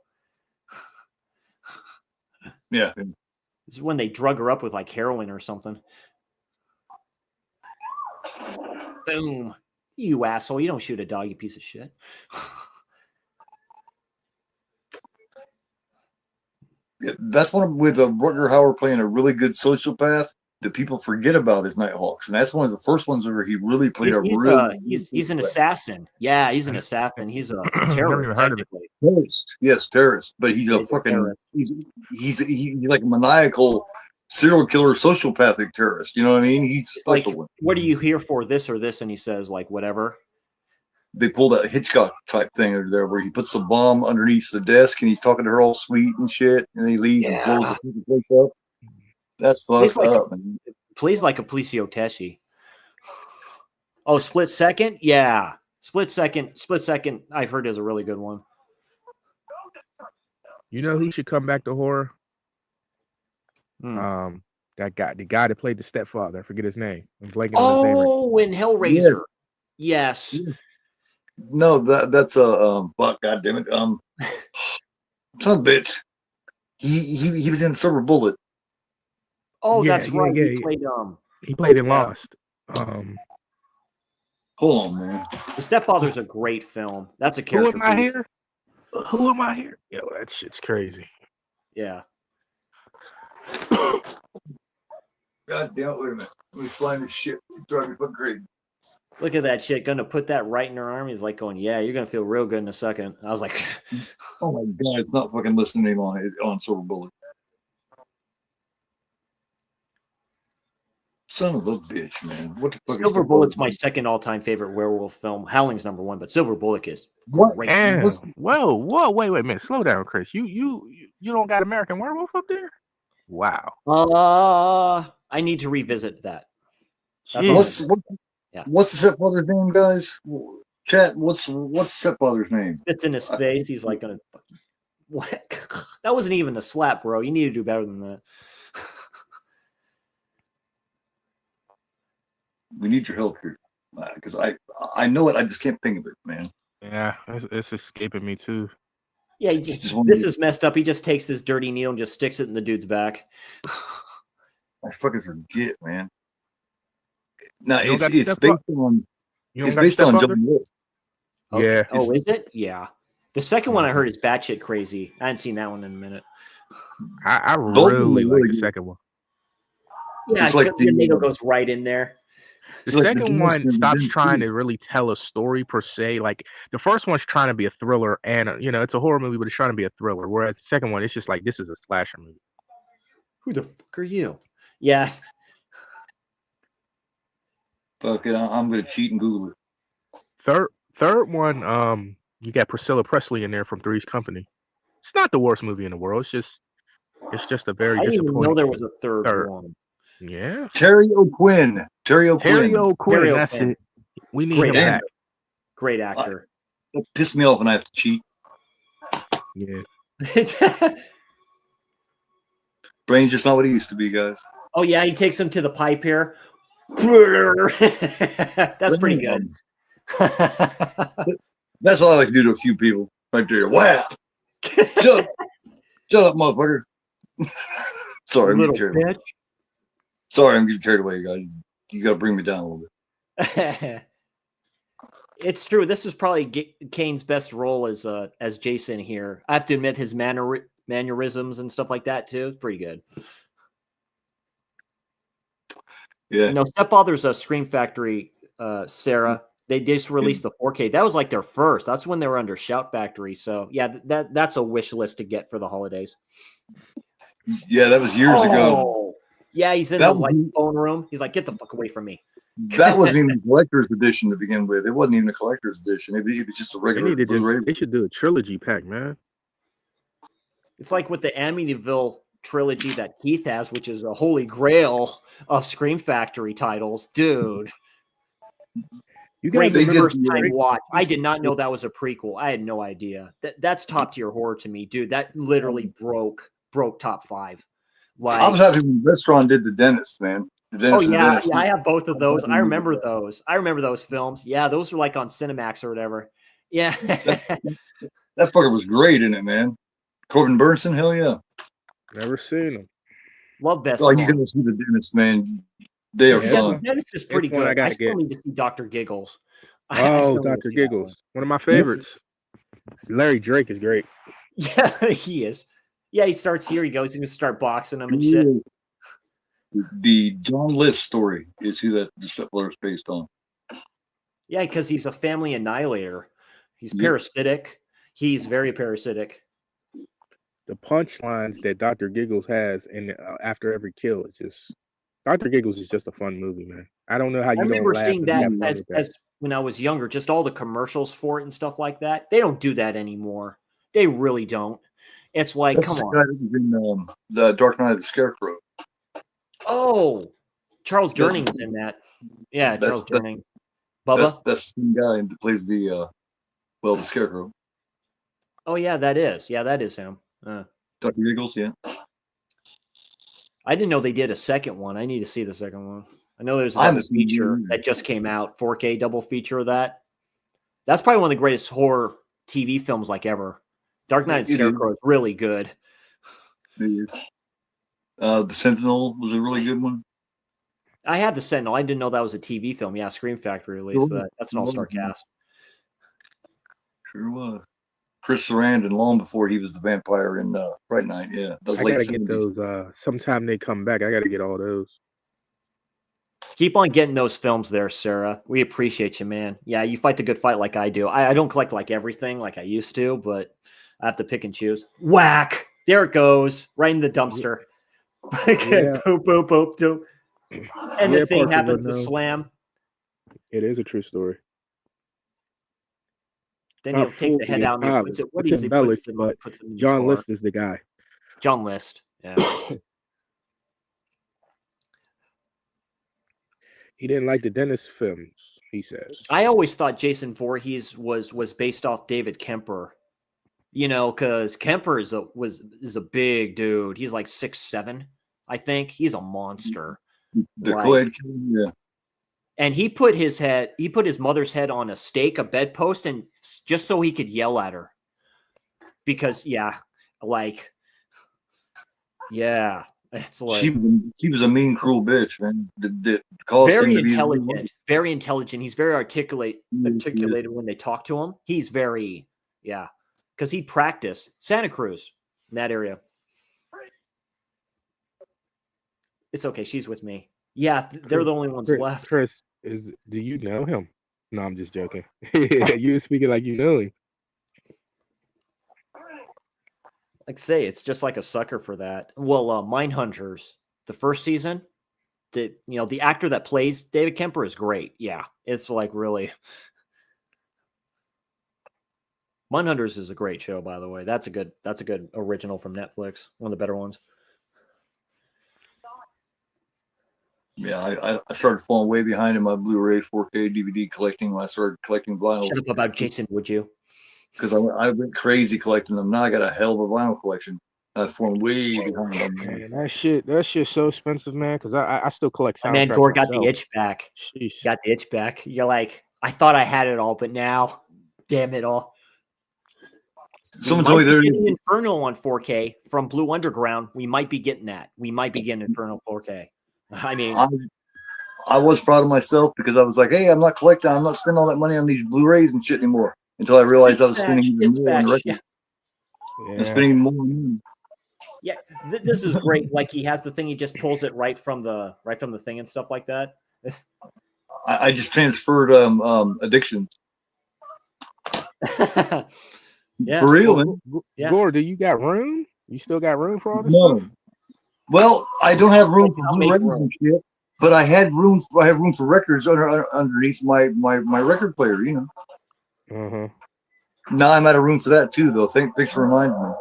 Yeah. This is when they drug her up with like heroin or something. Boom. You asshole. You don't shoot a dog, you piece of shit. Yeah, that's one with Rutger Hauer playing a really good sociopath that people forget about is Nighthawks, and that's one of the first ones where he really played He's an assassin. Yeah, he's an assassin. He's a Never terrorist. even heard of it. Technically. terrorist. Yes, terrorist, but he's a He's a fucking terrorist. he's like a maniacal serial killer, sociopathic terrorist. You know what I mean? He's It's like, special one. what are you here for? This or this? And he says, like, whatever. They pulled that Hitchcock type thing over there where he puts the bomb underneath the desk and he's talking to her all sweet and shit, and he leaves and blows the fucking place up. That's fucked up, man. Plays like a Policio Teshi. Oh, Split Second? Yeah. Split Second. I've heard is a really good one. You know who should come back to horror? Hmm. The guy that played the stepfather. I forget his name. I'm blanking on his name. Oh, in Hellraiser. Yes. No, that's a fuck. God damn it. Son of a bitch. He was in Silver Bullet. Oh, Yeah, that's right. yeah. He played He played in Yeah. Lost. Hold on, man. The Stepfather's a great film. That's a Who character. am I piece. here? Who am I here? Yo, that shit's crazy. Yeah. God damn it, wait a minute. Let me find this shit. It's driving me fucking crazy. Look at that shit. Gonna put that right in her arm. He's like going, yeah, you're gonna feel real good in a second. I was like, Oh my god, it's not fucking listening on Silver Bullet. Son of a bitch, man. What the fuck Silver Bullet's my second all-time favorite werewolf film. Howling's number one, but Silver Bullet is What? great. Damn. What's- Whoa, wait a minute. Slow down, Chris. You don't got American Werewolf up there? Wow. I need to revisit that. That's Jeez. all. What's the stepfather's name, guys? Chat. What's the stepfather's name? Spits in his face. He's like gonna. What? That wasn't even a slap, bro. You need to do better than that. We need your help here, because I know it. I just can't think of it, man. Yeah, it's escaping me too. Yeah, Just this is messed up. He just takes this dirty needle and just sticks it in the dude's back. I fucking forget, man. No, You don't it's got based on You don't it's got based on Stepfather? John Lewis. Yeah. Oh, is it? Yeah. The second one I heard is batshit crazy. I hadn't seen that one in a minute. I Both of them really are like really the good. second one. Yeah, It's like the the- needle goes right in there. The It's like the second Guinness one and stops Vince trying Steve. to really tell a story per se. Like the first one's trying to be a thriller and it's a horror movie, but it's trying to be a thriller. Whereas the second one, it's just like this is a slasher movie. Who the fuck are you? Yeah. Fuck it, I'm gonna cheat and Google it. Third one, you got Priscilla Presley in there from Three's Company. It's not the worst movie in the world. It's just a very I didn't even know disappointing. there was a third Third. one. Yeah. Terry O'Quinn. Terry O'Quinn. O'Quinn, Terry that's O'Quinn. it. We need Great him actor. back. Great actor. That pissed me off when I have to cheat. Yeah. Brain's just not what he used to be, guys. Oh yeah, he takes him to the pipe here. That's pretty good. That's all I like to do to a few people. Right there. Wow. Shut up, motherfucker. Sorry, I'm Little getting carried away. bitch. Sorry, I'm getting carried away, guys. You gotta bring me down a little bit. It's true. This is probably Kane's best role as Jason here. I have to admit his mannerisms and stuff like that too. It's pretty good. Yeah. No, Stepfather's a Scream Factory, Sarah. They just released the 4K. That was like their first. That's when they were under Shout Factory. So yeah, that's a wish list to get for the holidays. Yeah, that was years ago. Yeah, he's in That the was- like phone room. He's like, get the fuck away from me. That wasn't even a collector's edition to begin with. It wasn't even a collector's edition. It was just a regular Blu-ray. They should do a trilogy pack, man. It's like with the Amityville trilogy that Keith has, which is a holy grail of Scream Factory titles, dude. You Great They guys did- first time watch. I did not know that was a prequel. I had no idea. That's top tier horror to me, dude. That literally broke top 5. Like, I was happy when the restaurant did the dentist, man. The oh dentist and yeah, dentist. yeah, I have both of those. I remember those. I remember those films. Yeah, those were like on Cinemax or whatever. Yeah. That fucker was great in it, man. Corbin Burnson, hell yeah. never seen them. Love Best. Oh, you gotta see the dentist, man. They are Yeah. fun. That is just pretty It's one I good. I gotta still get. need to see Dr. Giggles. I Oh, still need to Dr. see that Giggles. One of my favorites. Larry Drake is great. one. Yeah, he is. Yeah, he starts here. He goes. He's gonna start boxing him and shit. The John List story is who that the Settler is based on. Yeah, because he's a family annihilator. He's Yep. parasitic. He's very parasitic. The punchlines that Dr. Giggles has in after every kill is just Dr. Giggles is just a fun movie, man. I don't know how you I remember don't laugh seeing and that have fun as, with that. as when I was younger, just all the commercials for it and stuff like that. They don't do that anymore. They really don't. It's like, That's come the on. guy that was in the Dark Knight of the Scarecrow. Oh, Charles That's- Durning's in that. Yeah, That's- Charles Durning. Bubba? That's the same guy that plays the Scarecrow. Oh, yeah, that is. Yeah, that is him. Dr. Giggles, yeah. I didn't know they did a second one. I need to see the second one. I know there's a I haven't double seen it feature either. that just came out, 4K double feature of that. That's probably one of the greatest horror TV films like ever. Dark Knight It is. Scarecrow is really good. The Sentinel was a really good one. I had the Sentinel. I didn't know that was a TV film. Yeah, Scream Factory released Sure. that. That's an all-star cast. Sure was. Chris Sarandon, long before he was the vampire in Fright Night. Yeah, those I late gotta get 70s. those sometime they come back. I gotta get all those. Keep on getting those films there, Sarah. We appreciate you, man. Yeah, you fight the good fight like I do. I don't collect like everything like I used to, but I have to pick and choose. Whack! There it goes. Right in the dumpster. Yeah. Boop, boop, boop, boop. And Yeah, the thing Parker happens to Bono. slam. It is a true story. Then Not he'll take the fully head out and he embellished. puts it. What It's does he put? embellished, It but puts it in the John car. List is the guy. John List. Yeah. He didn't like the Dennis films, he says. I always thought Jason Voorhees was based off David Kemper. You know, because Kemper is a big dude. He's like 6'7", I think. He's a monster. The Right. co-ed killer, yeah. And he put his mother's head on a stake, a bedpost, and just so he could yell at her. Because it's like She was a mean, cruel bitch, man. That caused him very to be intelligent, very intelligent. He's very articulated Yeah. when they talk to him. He's very, because he practiced Santa Cruz in that area. It's okay. She's with me. Yeah, they're the only ones left. Chris, do you know him? No, I'm just joking. You were speaking like you know him. Like I say, it's just like a sucker for that. Well, Mindhunters, the first season, the actor that plays David Kemper is great. Yeah, it's like really. Mindhunters is a great show, by the way. That's a good original from Netflix. One of the better ones. Yeah, I started falling way behind in my Blu-ray 4K DVD collecting when I started collecting vinyl Shut up about Jason, would you? because I went crazy collecting them. Now I got a hell of a vinyl collection. I've fallen way behind on them. Man, that shit's so expensive, man. Because I still collect soundtracks. Man, Gore got the myself. itch back. Sheesh. Got the itch back. You're like, I thought I had it all, but now, damn it all. Someone We told me might there. be getting Inferno on 4K from Blue Underground. We might be getting that. We might be getting Inferno 4K. I mean, I was proud of myself because I was like, hey, I'm not collecting. I'm not spending all that money on these Blu-rays and shit anymore. Until I realized I was spending even more on records. yeah. And spending more on Yeah, this is great. Like he has the thing, he just pulls it right from the thing and stuff like that. I just transferred addiction. Yeah. For real, Well, man. Yeah. Gore, do you got room? You still got room for all this No. stuff? Well, I don't have room for I'll make Blu-rays room. and shit, but I had room. I have room for records underneath my record player. You know. Uh-huh. Now I'm out of room for that too, though. Thanks for reminding me.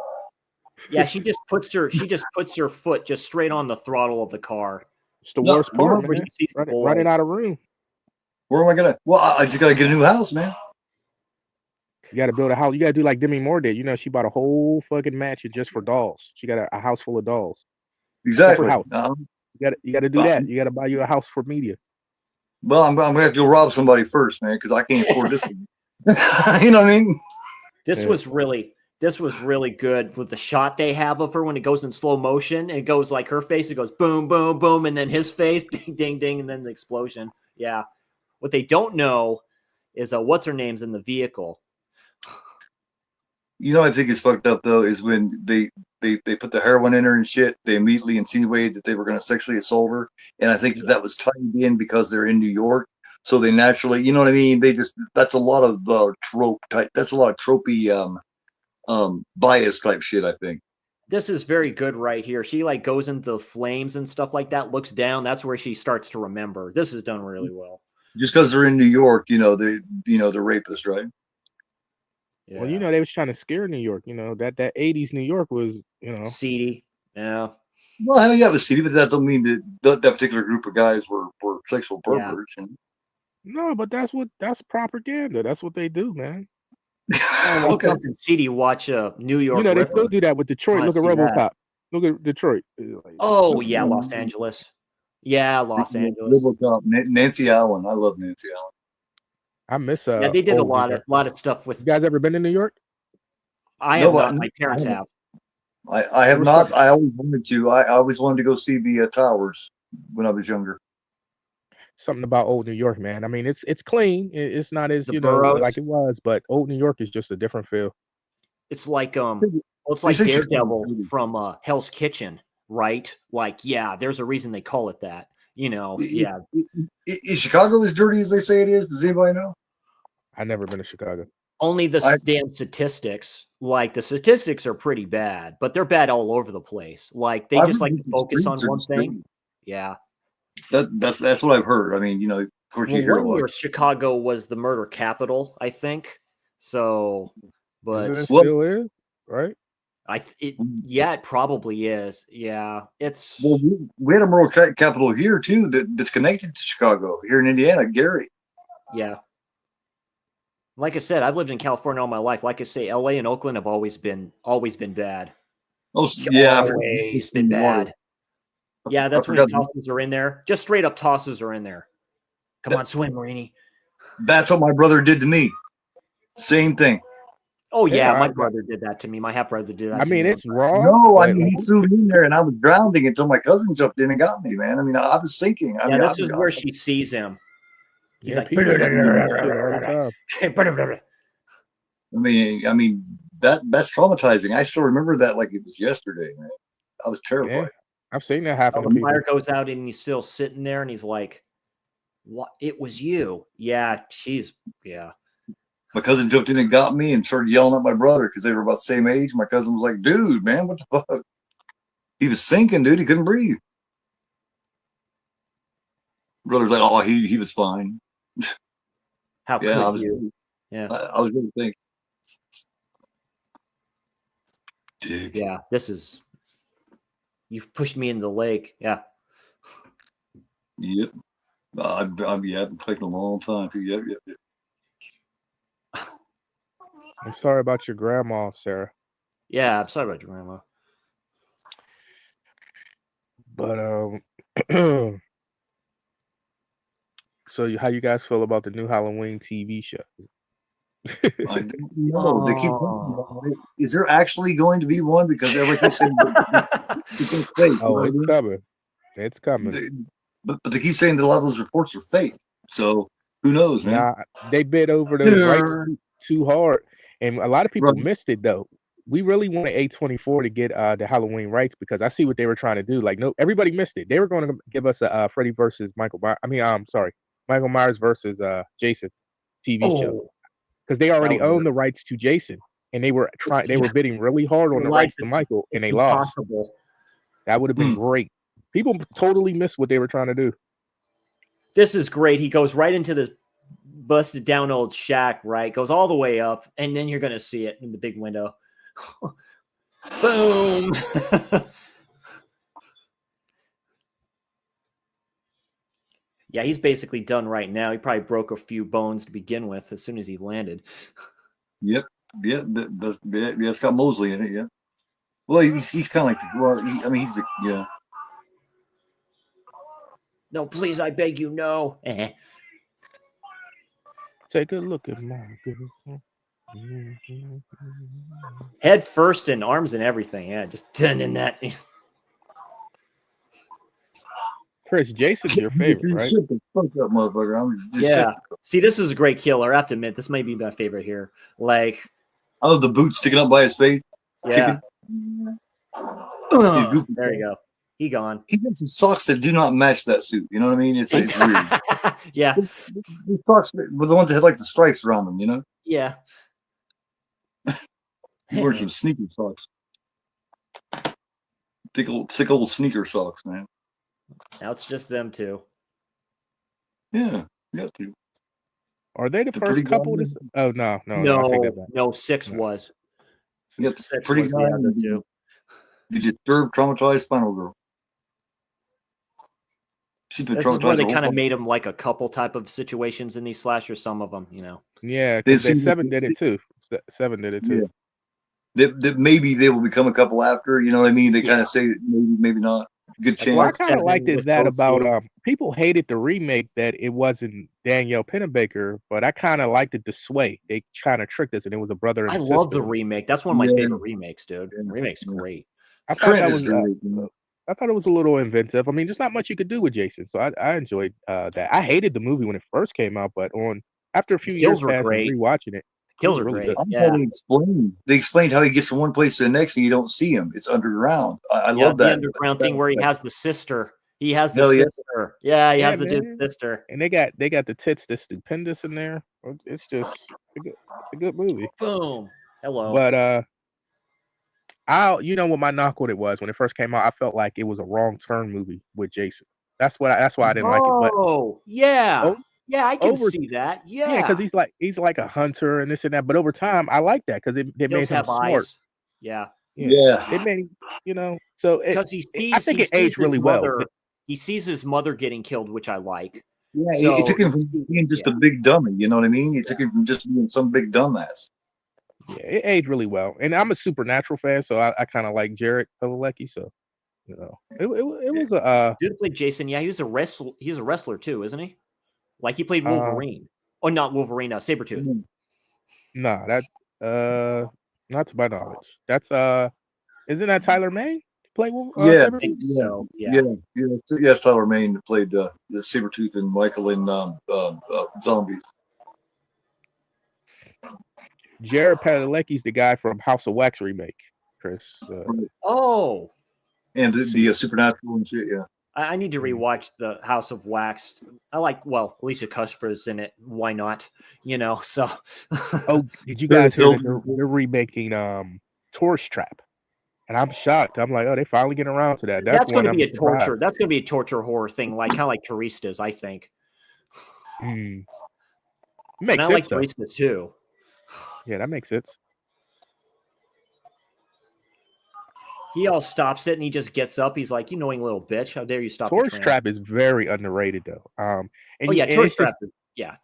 Yeah, she just puts her foot just straight on the throttle of the car. It's the No, worst part, where man. she sees the Running boy. out of room. Where am I gonna? Well, I just gotta get a new house, man. You got to build a house. You got to do like Demi Moore did. You know, she bought a whole fucking mansion just for dolls. She got a house full of dolls. Exactly. house. Um, You got to do that. You got to buy you a house for media. well, I'm gonna have to go rob somebody first, man, because I can't afford this. You know what I mean? This Yeah. was really good with the shot they have of her when it goes in slow motion. It goes like her face, it goes boom, boom, boom, and then his face, ding, ding, ding, and then the explosion. Yeah. What they don't know is what's her name's in the vehicle. You know, I think it's fucked up though is when they put the heroin in her and shit. They immediately insinuated that they were going to sexually assault her, and I think that was tied in because they're in New York, so they naturally, you know what I mean. That's a lot of trope type. That's a lot of tropey bias type shit. I think. This is very good right here. She like goes into the flames and stuff like that, looks down. That's where she starts to remember. This is done really well. Just because they're in New York, they're rapists, right? Yeah. Well, they was trying to scare New York. That 80s New York was, seedy. Yeah. Well, I mean, yeah, it was seedy, but that don't mean that particular group of guys were sexual perverts. Yeah. No, but that's propaganda. That's what they do, man. Okay. Something seedy. Watch New York. They Ripper. still do that with Detroit. Look at see that. RoboCop. Look at Detroit. Oh yeah, Los Angeles. Yeah, Los Angeles. RoboCop, Nancy Allen. I love Nancy Allen. I miss. Yeah, they did a old New lot York. of stuff with. You guys ever been to New York? I No, have but- not. My parents have. I have not. I always wanted to. I always wanted to go see the towers when I was younger. Something about old New York, man. I mean, it's clean. It's not as The boroughs. like it was, but old New York is just a different feel. It's like it's like They say she's Daredevil really- from Hell's Kitchen, right? Like, yeah, there's a reason they call it that. Yeah. Is Chicago as dirty as they say it is? Does anybody know? I've never been to Chicago. Only the damn statistics. Like the statistics are pretty bad, but they're bad all over the place. Like they I've just heard like to the focus on streets are one just thing. dirty. Yeah. That's what I've heard. I mean, of course you Well, hear a one lot. year Chicago was the murder capital, I think. So, but Isn't it Well- still is, right? it probably is. Yeah, it's Well, we had a murder capital here too that's connected to Chicago here in Indiana, Gary. yeah. Like I said, I've lived in California all my life. Like I say, LA and Oakland have always been bad. Oh, yeah, Always been bad. Yeah, that's when tosses are in there. Just straight up tosses are in there. Come on, swim, Marini. That's what my brother did to me. Same thing. Oh yeah, Yeah, my I- brother did that to me. My half brother did that. I to mean, me it's one time. wrong. No, I but, mean, he like, threw me in there and I was drowning until my cousin jumped in and got me, man. I mean, I was sinking. Yeah, this is where she sees him. He's yeah, like, people do that shit all the time. I mean that's traumatizing. I still remember that like it was yesterday, man. I was terrified. Yeah, I've seen that happen to the people. fire goes out and he's still sitting there and he's like, "What? It was you?" Yeah, yeah. My cousin jumped in and got me and started yelling at my brother because they were about the same age. My cousin was like, "Dude, man, what the fuck?" He was sinking, dude. He couldn't breathe. Brother's like, "Oh, he was fine." How Yeah, could you? Yeah, I was really thinking. Dick. yeah. You've pushed me into the lake. Yeah. Yep. I've been taking a long time too. Yep. I'm sorry about your grandma, Sarah. Yeah, I'm sorry about your grandma. But so how you guys feel about the new Halloween TV show? I don't know. They keep talking about it. Is there actually going to be one? Because everybody keeps saying it's fake. Oh, it's coming. It's coming. But they keep saying that a lot of those reports are fake. So who knows, man? Nah, they bid over the rights too hard, and a lot of people Right. missed it though. We really wanted A24 to get the Halloween rights because I see what they were trying to do. Like, no, everybody missed it. They were going to give us a Freddy versus Michael. Myers Michael Myers versus Jason TV show, Oh, because they that already would own work. the rights to Jason, and they were bidding really hard on the Like rights to Michael, and it's they lost. impossible. That would have been Hmm. great. People totally missed what they were trying to do. This is great. He goes right into this busted down old shack, right? Goes all the way up, and then you're gonna see it in the big window. Boom. Yeah, he's basically done right now. He probably broke a few bones to begin with as soon as he landed. Yep. Yeah. It's got Mosley in it. Yeah. Well, he's kind of like, well, I mean, he's yeah. No, please, I beg you, no. Take a look at my girl. Head first and arms and everything. Yeah, just done in that. Chris, Jason's your favorite, right? Shut the fuck up, motherfucker. Yeah. See, this is a great killer. I have to admit, this might be my favorite here. Like, I love the boot sticking up by his face. yeah. He's goofy. There you go. He gone. He got some socks that do not match that suit. You know what I mean? It's weird. Yeah. The socks were the ones that had like the stripes around them. You know, Yeah. he wears some sneaker socks. Sick old sneaker socks, man. Now it's just them two. Yeah, you got to. Are they the The first pretty couple? guy? Oh no, I take that back. No, six No. was. You got the Six pretty was guy the other and two. the disturbed, traumatized final girl. She's been This is where traumatized. they the whole kind of time. made them like a couple type of situations in these slashers. Some of them, you know. Yeah, They because seem- Seven did it too. Seven did it too. That maybe they will become a couple after. You know what I mean? They kind of say that maybe not. Good chance. Well, I Mark kind of Seven liked it was that those about two. people hated the remake that it wasn't Danielle Pennebaker, but I kind of liked it the sway. They kind of tricked us, and it was a brother and I a love the sister. remake. That's one of my Yeah. favorite remakes, dude. Yeah. Remake's Yeah. great. I thought Trent that is was great. You know? I thought it was a little inventive. I mean, there's not much you could do with Jason, so I enjoyed that. I hated the movie when it first came out, but after a few years kills were passed great. and rewatching it, Kills was are really great. good. Yeah. They explained how he gets from one place to the next and you don't see him. It's underground. I Yeah, love the that. underground That thing where he aspect. has the sister. He has the Hell yeah. sister. Yeah, he Yeah, has the dude's man. sister. And they got the tits that's stupendous in there. It's just it's a good movie. Boom. Hello. But you know what my knock on it was when it first came out, I felt like it was a wrong turn movie with Jason. That's why I didn't like it. But Oh, yeah. o- Yeah, I can over see that. yeah, Yeah. because he's like a hunter and this and that. But over time, I like that because they made Hills him have smart. eyes. Yeah. Yeah. They made so Because I think it aged really well. He sees his mother getting killed, which I like. Yeah, So, it took him from being just a big dummy. You know what I mean? It took him from just being some big dumbass. Yeah, it aged really well. And I'm a Supernatural fan, so I kind of like Jared Padalecki. So you know, it was a Dude played Jason. Yeah, he's a wrestler too, isn't he? Like he played Wolverine. Oh, not Wolverine, Sabretooth. nah, that not to my knowledge. That's isn't that Tyler May play Yeah. Sabretooth? So yeah. Yes, Tyler Mane played the Sabretooth and Michael in Zombies. Jared Padalecki's the guy from House of Wax remake, Chris. Oh, And the Supernatural and shit, yeah. I need to rewatch the House of Wax. I like, well, Alicia Cusper's in it. Why not? You know, so. Oh, did you guys hear that they're remaking Tourist Trap? And I'm shocked. I'm like, oh, they finally getting around to that. That's going to be a surprised. torture. That's going to be a torture horror thing, like kind of like Teresa's, I think. Makes And I sense, like though. Teresa's too. Yeah, that makes sense. He all stops it and he just gets up. He's like, "You annoying little bitch! How dare you stop the Tourist train?" Trap is very underrated, though. Tourist Trap.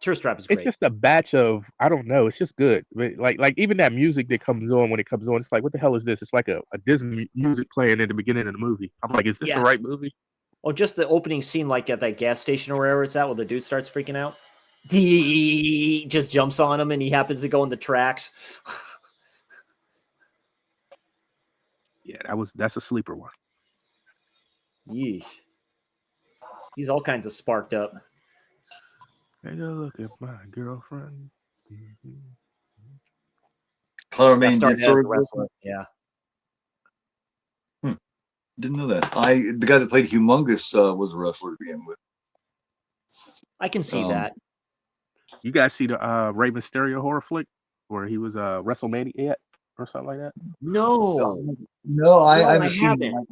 Tourist Trap is It's great. just a batch of I don't know. It's just good. Like even that music that comes on when it comes on, it's like, what the hell is this? It's like a Disney music playing in the beginning of the movie. I'm like, is this the right movie? Oh, just the opening scene, like at that gas station or wherever it's at, where the dude starts freaking out. He just jumps on him and he happens to go in the tracks. Yeah, that's a sleeper one. Yeesh. He's all kinds of sparked up. Take a look at my girlfriend. Tyler Mane Started did out as sort a of wrestler. Yeah. Didn't know that. The guy that played Humongous was a wrestler to begin with. I can see Um, that. You guys see the Rey Mysterio horror flick where he was WrestleMania or something like that? No, No, I no, I haven't seen. haven't.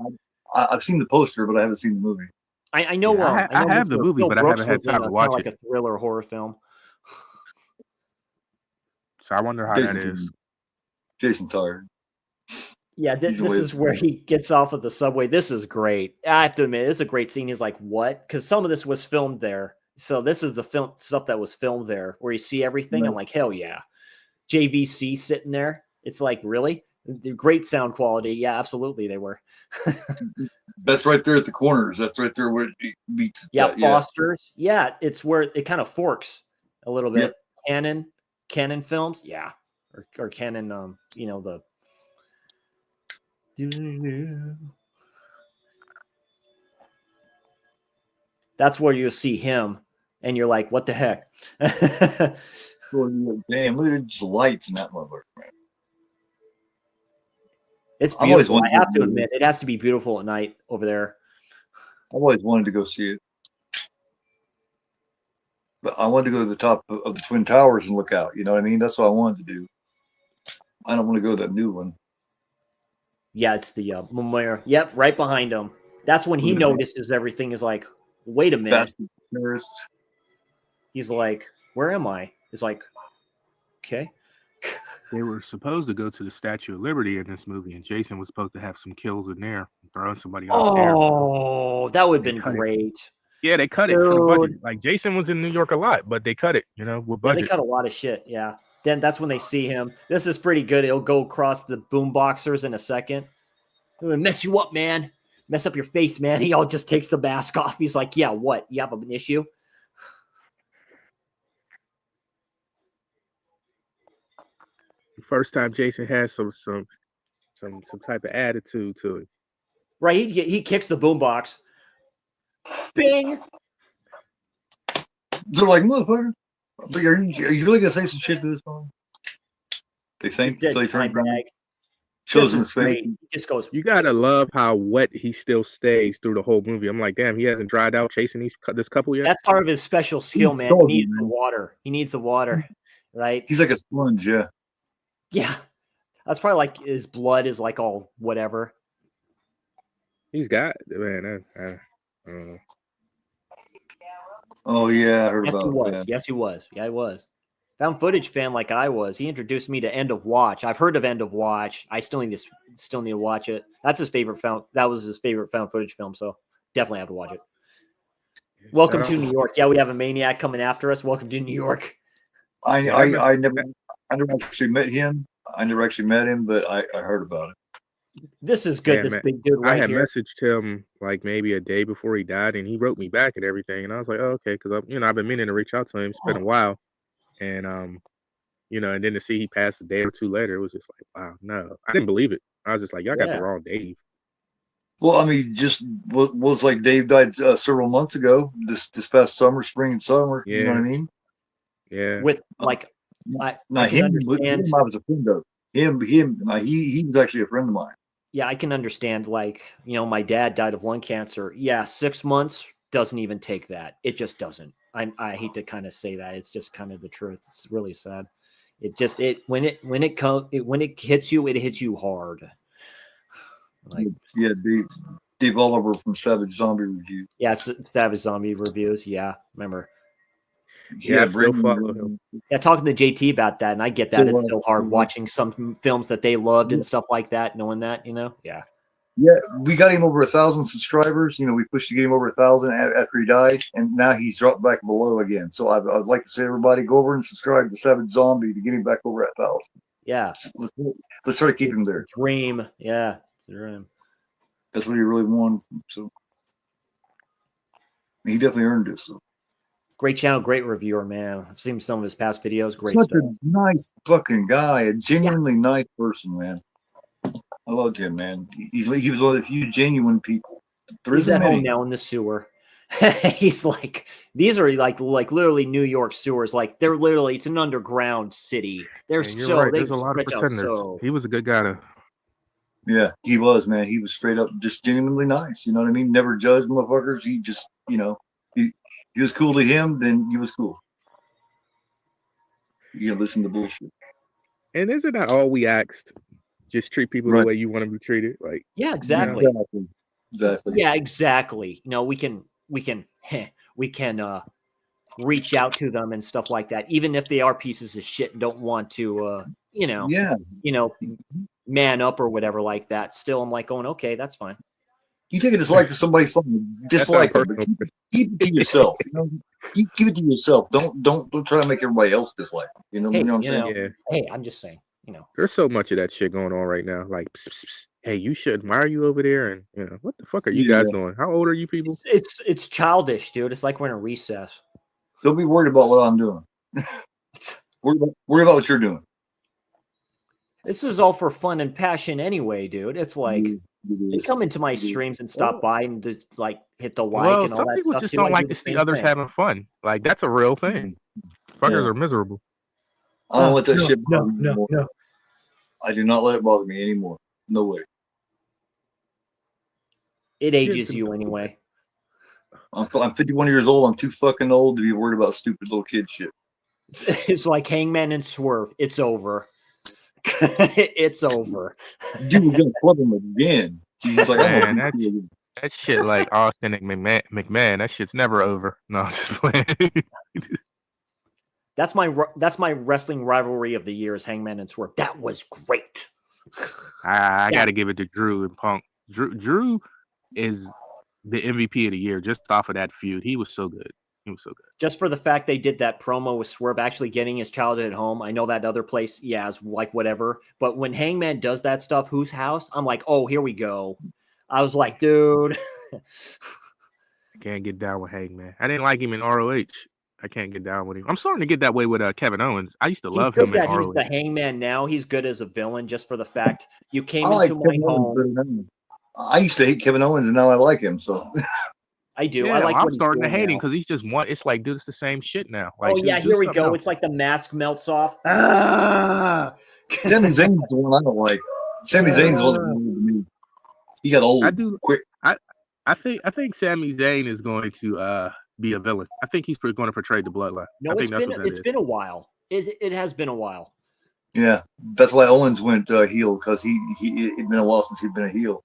I've seen the poster, but I haven't seen the movie. I know. Yeah, I know. I have the Mr. movie, Phil but I Brooks haven't had was in time to a kind watch of like it. a thriller horror film. So I wonder how that is. Jason tired. Yeah, He's this away is from where me. he gets off of the subway. This is great. I have to admit, it's a great scene. He's like, "What?" Because some of this was filmed there. So this is the film stuff that was filmed there, where you see everything. Right. I'm like, hell yeah. JVC sitting there. It's like, really? The great sound quality. Yeah, absolutely, they were. That's right there at the corners. That's right there where it meets. Yeah, that, yeah. Foster's. Yeah, it's where it kind of forks a little bit. Yep. Canon films. Yeah, or Canon. You know the. That's where you see him, and you're like, "What the heck?" Well, damn, look at the lights in that motherfucker, man. It's I've always beautiful. I wanted have to to- admit, it has to be beautiful at night over there. I've always wanted to go see it, but I wanted to go to the top of the Twin Towers and look out. You know what I mean? That's what I wanted to do. I don't want to go to that new one. Yeah, it's the Memorial. Yep, right behind him. That's when he Yeah. notices everything is like, wait a minute. Bastard terrorists. He's like, where am I? He's like, okay. They were supposed to go to the Statue of Liberty in this movie, and Jason was supposed to have some kills in there, throwing somebody off there. Oh, that would have been They cut it. great. Yeah, they cut it for the budget. Dude. Like Jason was in New York a lot, but they cut it, with Yeah, budget. they cut a lot of shit. Yeah. Then that's when they see him. This is pretty good. It'll go across the boom boxers in a second. It would mess you up, man. Mess up your face, man. He all just takes the mask off. He's like, yeah, what? You have an issue? The first time Jason has some type of attitude to it. Right. He kicks the boombox. Bing. They're like, motherfucker. But are you really gonna say some shit to this one? They think Dead until he turns time around, bag. shows This him is his face. great. He just goes, You gotta love how wet he still stays through the whole movie. I'm like, damn, he hasn't dried out chasing this couple yet. that's part of his special skill, man. He soldier, needs the man. water. He needs the water. Right? He's like a sponge, yeah. Yeah. That's probably like his blood is like all whatever. He's got man. I don't know. Oh yeah, I heard Yes, he about was. that. Yes, he was. Yeah, he was. Found footage fan like I was. He introduced me to End of Watch. I've heard of End of Watch. I still need to watch it. That's his favorite that was his favorite found footage film. So definitely have to watch it. Welcome to New York. Yeah, we have a maniac coming after us. Welcome to New York. I never actually met him. But I heard about it. This is good. Yeah, this man. big dude I right had here. messaged him like maybe a day before he died, and he wrote me back and everything. And I was like, oh, okay, because I've been meaning to reach out to him. It's been a while, and and then to see he passed a day or two later, it was just like, wow, no, I didn't believe it. I was just like, y'all got the wrong Dave. Well, I mean, just was like Dave died several months ago. This past summer, spring and summer. Yeah. You know what I mean? Yeah. With like, Now I can him, understand. I was a friend of him. He was actually a friend of mine. Yeah, I can understand. Like, my dad died of lung cancer. Yeah, 6 months doesn't even take that. It just doesn't. I hate to kind of say that. It's just kind of the truth. It's really sad. When it hits you, it hits you hard. Like, Yeah, Dave Oliver from Savage Zombie Review. yeah, Savage Zombie Reviews. Yeah, remember. Yeah, I still Brandon- follow him. Yeah, talking to JT about that, and I get that. It's Still still hard love- watching some films that they loved and stuff like that, knowing that, Yeah. Yeah, we got him over 1,000 subscribers. We pushed to get him over 1,000 after he died, and now he's dropped back below again. So I'd like to say, everybody, go over and subscribe to Savage Zombie to get him back over at 1,000. Yeah. Let's try to keep him there. Dream. Yeah. It's a dream. That's what he really wanted. So he definitely earned it. So Great channel, great reviewer, man. I've seen some of his past videos. Great such stuff. a nice fucking guy, a genuinely nice person, man. I loved him, man. He was one of the few genuine people. There He's isn't at home many. now in the sewer. He's like, these are like literally New York sewers. Like they're literally, it's an underground city. They're And you're so right, they there's a lot of stretch out pretenders. so. He was a good guy to. Yeah, he was, man. He was straight up just genuinely nice. You know what I mean? Never judged motherfuckers. He just, he you was cool to him, then you was cool. You gotta listen to bullshit. And isn't that all we asked? Just treat people Right. the way you want to be treated. Like, Yeah, you know, exactly. Exactly. Yeah, exactly. You know, we can reach out to them and stuff like that, even if they are pieces of shit and don't want to, Yeah. man up or whatever like that. Still, I'm like going, okay, that's fine. You take a dislike to somebody, fine, dislike them, but personal. keep it to yourself. You know, keep it to yourself. Don't try to make everybody else dislike them. You know, Hey, you know what I'm you saying? know, Yeah. hey, I'm just saying, There's so much of that shit going on right now. Like, psst, psst, psst. Hey, you shouldn't. Why are you over there? And what the fuck are you guys Yeah. doing? How old are you people? it's childish, dude. It's like we're in a recess. Don't be worried about what I'm doing. worry about what you're doing. This is all for fun and passion anyway, dude. It's like they come into my streams and stop by and just like hit the like Well, and all some that people stuff just too. don't I like do to the see same others thing. having fun. Like, that's a real thing. Fuckers Yeah. are miserable. I don't let that shit no, bother me no, anymore. no. I do not let it bother me anymore. No way. It ages you anyway. I'm 51 years old. I'm too fucking old to be worried about stupid little kid shit. It's like Hangman and Swerve. It's over. It's over. Dude was gonna club him again. He's like, I'm Man, gonna beat you again. that shit like Austin and McMahon. That shit's never over. No, I'm just playing. That's my wrestling rivalry of the year is Hangman and Swerve. That was great. I got to give it to Drew and Punk. Drew is the MVP of the year just off of that feud. He was so good. He was so good. Just for the fact they did that promo with Swerve actually getting his childhood home. I know that other place, yeah, is like whatever. But when Hangman does that stuff, whose house? I'm like, oh, here we go. I was like, dude. I can't get down with Hangman. I didn't like him in ROH. I can't get down with him. I'm starting to get that way with Kevin Owens. I used to He's love good him in that he's ROH. the Hangman now. He's good as a villain just for the fact you came I like into my Kevin Owens home. better than him. I used to hate Kevin Owens, and now I like him. So I do. Yeah, I like I'm what he's starting to doing hate him now. because he's just one. It's like, dude, it's the same shit now. Like, Oh yeah, dude, do here we something go. else. It's like the mask melts off. Ah! Sami Zayn's the one I don't like. Sami Zayn's the one that ruined me. He got old I do. quick. I think Sami Zayn is going to be a villain. I think he's going to portray the Bloodline. No, I think that's what that it's is. been a while. It has been a while. Yeah, that's why Owens went heel because it'd been a while since he'd been a heel.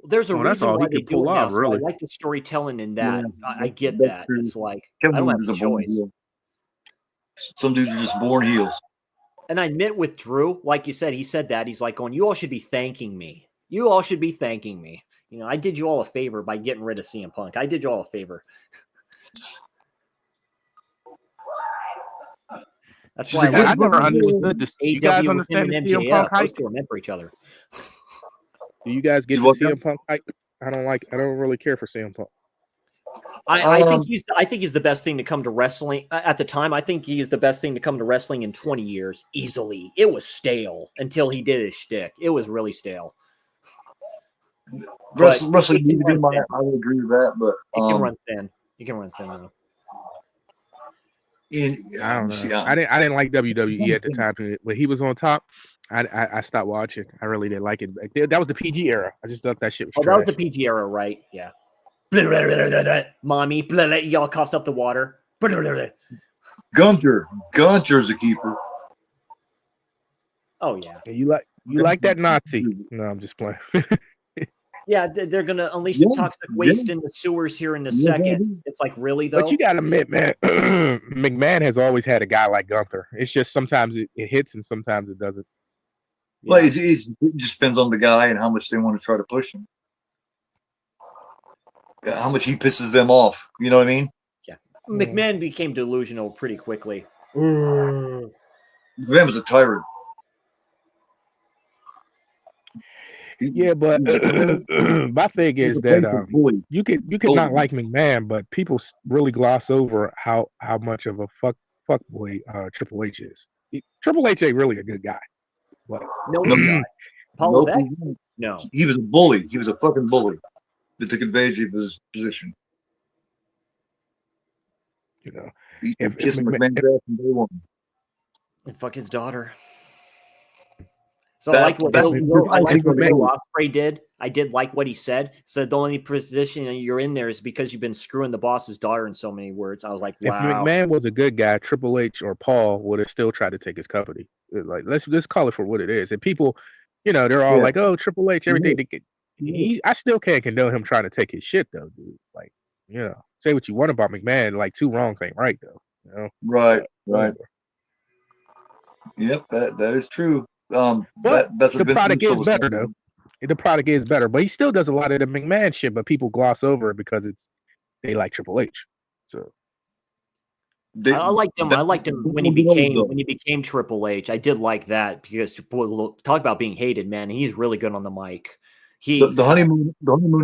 There's a Well, that's reason all why he they can do it pull now. off, So I really. like the storytelling in that. Yeah, I get that's that. true. It's like Kevin I don't have Owens a is a born choice. heel. Some dudes are just born heels. And I admit with Drew, like you said, he said that. He's like going, you all should be thanking me. You all should be thanking me. You know, I did you all a favor by getting rid of CM Punk. I did you all a favor. That's She's why a I good I like never buddy. understood this. You guys AW with him understand and the CM MJF. Punk Those hype? two are meant for each other. Do you guys get You the what CM Punk hype? I don't really care for CM Punk. I think he's the best thing to come to wrestling at the time. I think he is the best thing to come to wrestling in 20 years easily. It was stale until he did his shtick. It was really stale. Wrestling it need to can be run thin. I would agree with that, but It can run thin. You can run thin though. I don't know. I didn't like WWE at the time, but he was on top. I stopped watching. I really didn't like it. That was the PG era. I just thought that shit was Oh, trash. that was the PG era, right? Yeah. Mommy, y'all coughs up the water. Gunter's a keeper. Oh yeah, You like that Nazi? No, I'm just playing. yeah. They're gonna unleash Yeah, the toxic waste in the sewers here in a Yeah, second. baby. It's like really though. But you gotta admit, man, McMahon has always had a guy like Gunther. It's just sometimes it hits and sometimes it doesn't. Well, it just depends on the guy and how much they want to try to push him. Yeah, how much he pisses them off. You know what I mean? McMahon became delusional pretty quickly. McMahon was a tyrant. Yeah, but my thing is that you could not like McMahon, but people really gloss over how much of a fuck boy Triple H is. Triple H ain't really a good guy. But No, he's not. Paulo Beck? No. He was a bully. He was a fucking bully that took advantage of his position. You know, He kissed McMahon's ass from day one. And fuck his daughter. So I liked what that- I liked what McMahon- Will Ospreay did. I did like what he said. Said the only position you're in there is because you've been screwing the boss's daughter in so many words. I was like, If wow. McMahon was a good guy, Triple H or Paul would have still tried to take his company. Like, let's just call it for what it is. And people, they're all Yeah. like, "Oh, Triple H, everything." Yeah. I still can't condone him trying to take his shit though, dude. Like, say what you want about McMahon, like two wrongs ain't right though. Right. But, Yep, that is true. But That's a the Vince product Russo is better responsibility. though. The product is better, but he still does a lot of the McMahon shit. But people gloss over it because they like Triple H. So I liked him. I liked him when he became Triple H. I did like that because talk about being hated, man. He's really good on the mic. The honeymoon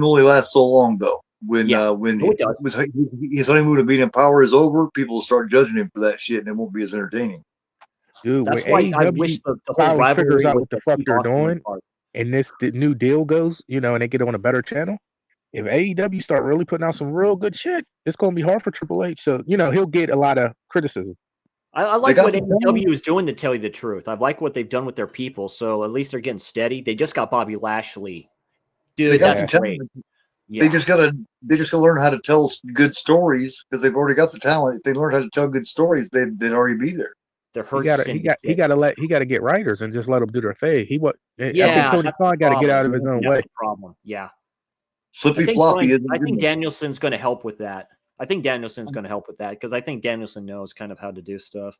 only lasts so long though. When it does. his honeymoon of being in power is over, people will start judging him for that shit, and it won't be as entertaining. dude, That's when why I AEW wish the whole finally rivalry figures out with what the the fuck Steve they're Austin doing, part. and the new deal goes, and they get on a better channel. If AEW start really putting out some real good shit, it's gonna be hard for Triple H. So he'll get a lot of criticism. I like got what the AEW is doing, to tell you the truth. I like what they've done with their people, so at least they're getting steady. They just got Bobby Lashley. They Dude, got that's the great. talent. Yeah. They just gotta learn how to tell good stories because they've already got the talent. If they learn how to tell good stories, they'd already be there. They're He hurt. got to get writers and just let them do their thing. I Yeah, think Tony that's Khan the got to get problem. out of his own That's way. the problem. Yeah. Flippy floppy isn't I good think enough. Danielson's going to help with that. I think Danielson's going to help with that because I think Danielson knows kind of how to do stuff.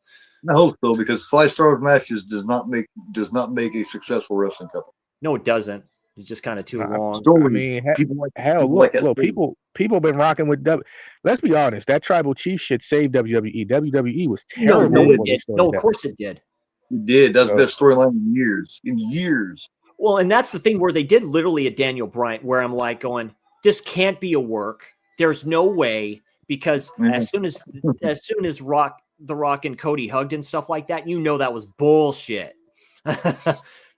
I hope so because 5-star matches does not make a successful wrestling company. No, it doesn't. It's just kind of too long. Story. I mean, People like hell, people like look, that story. people been rocking with Let's be honest, that tribal chief shit saved WWE. WWE was No, terrible. no, it before they did. started No, of that. course it did. It did. That's So- the best storyline in years. In years. Well, and that's the thing where they did literally a Daniel Bryant, where I'm like going, this can't be a work. There's no way, because Mhm. as soon as The Rock and Cody hugged and stuff like that, that was bullshit.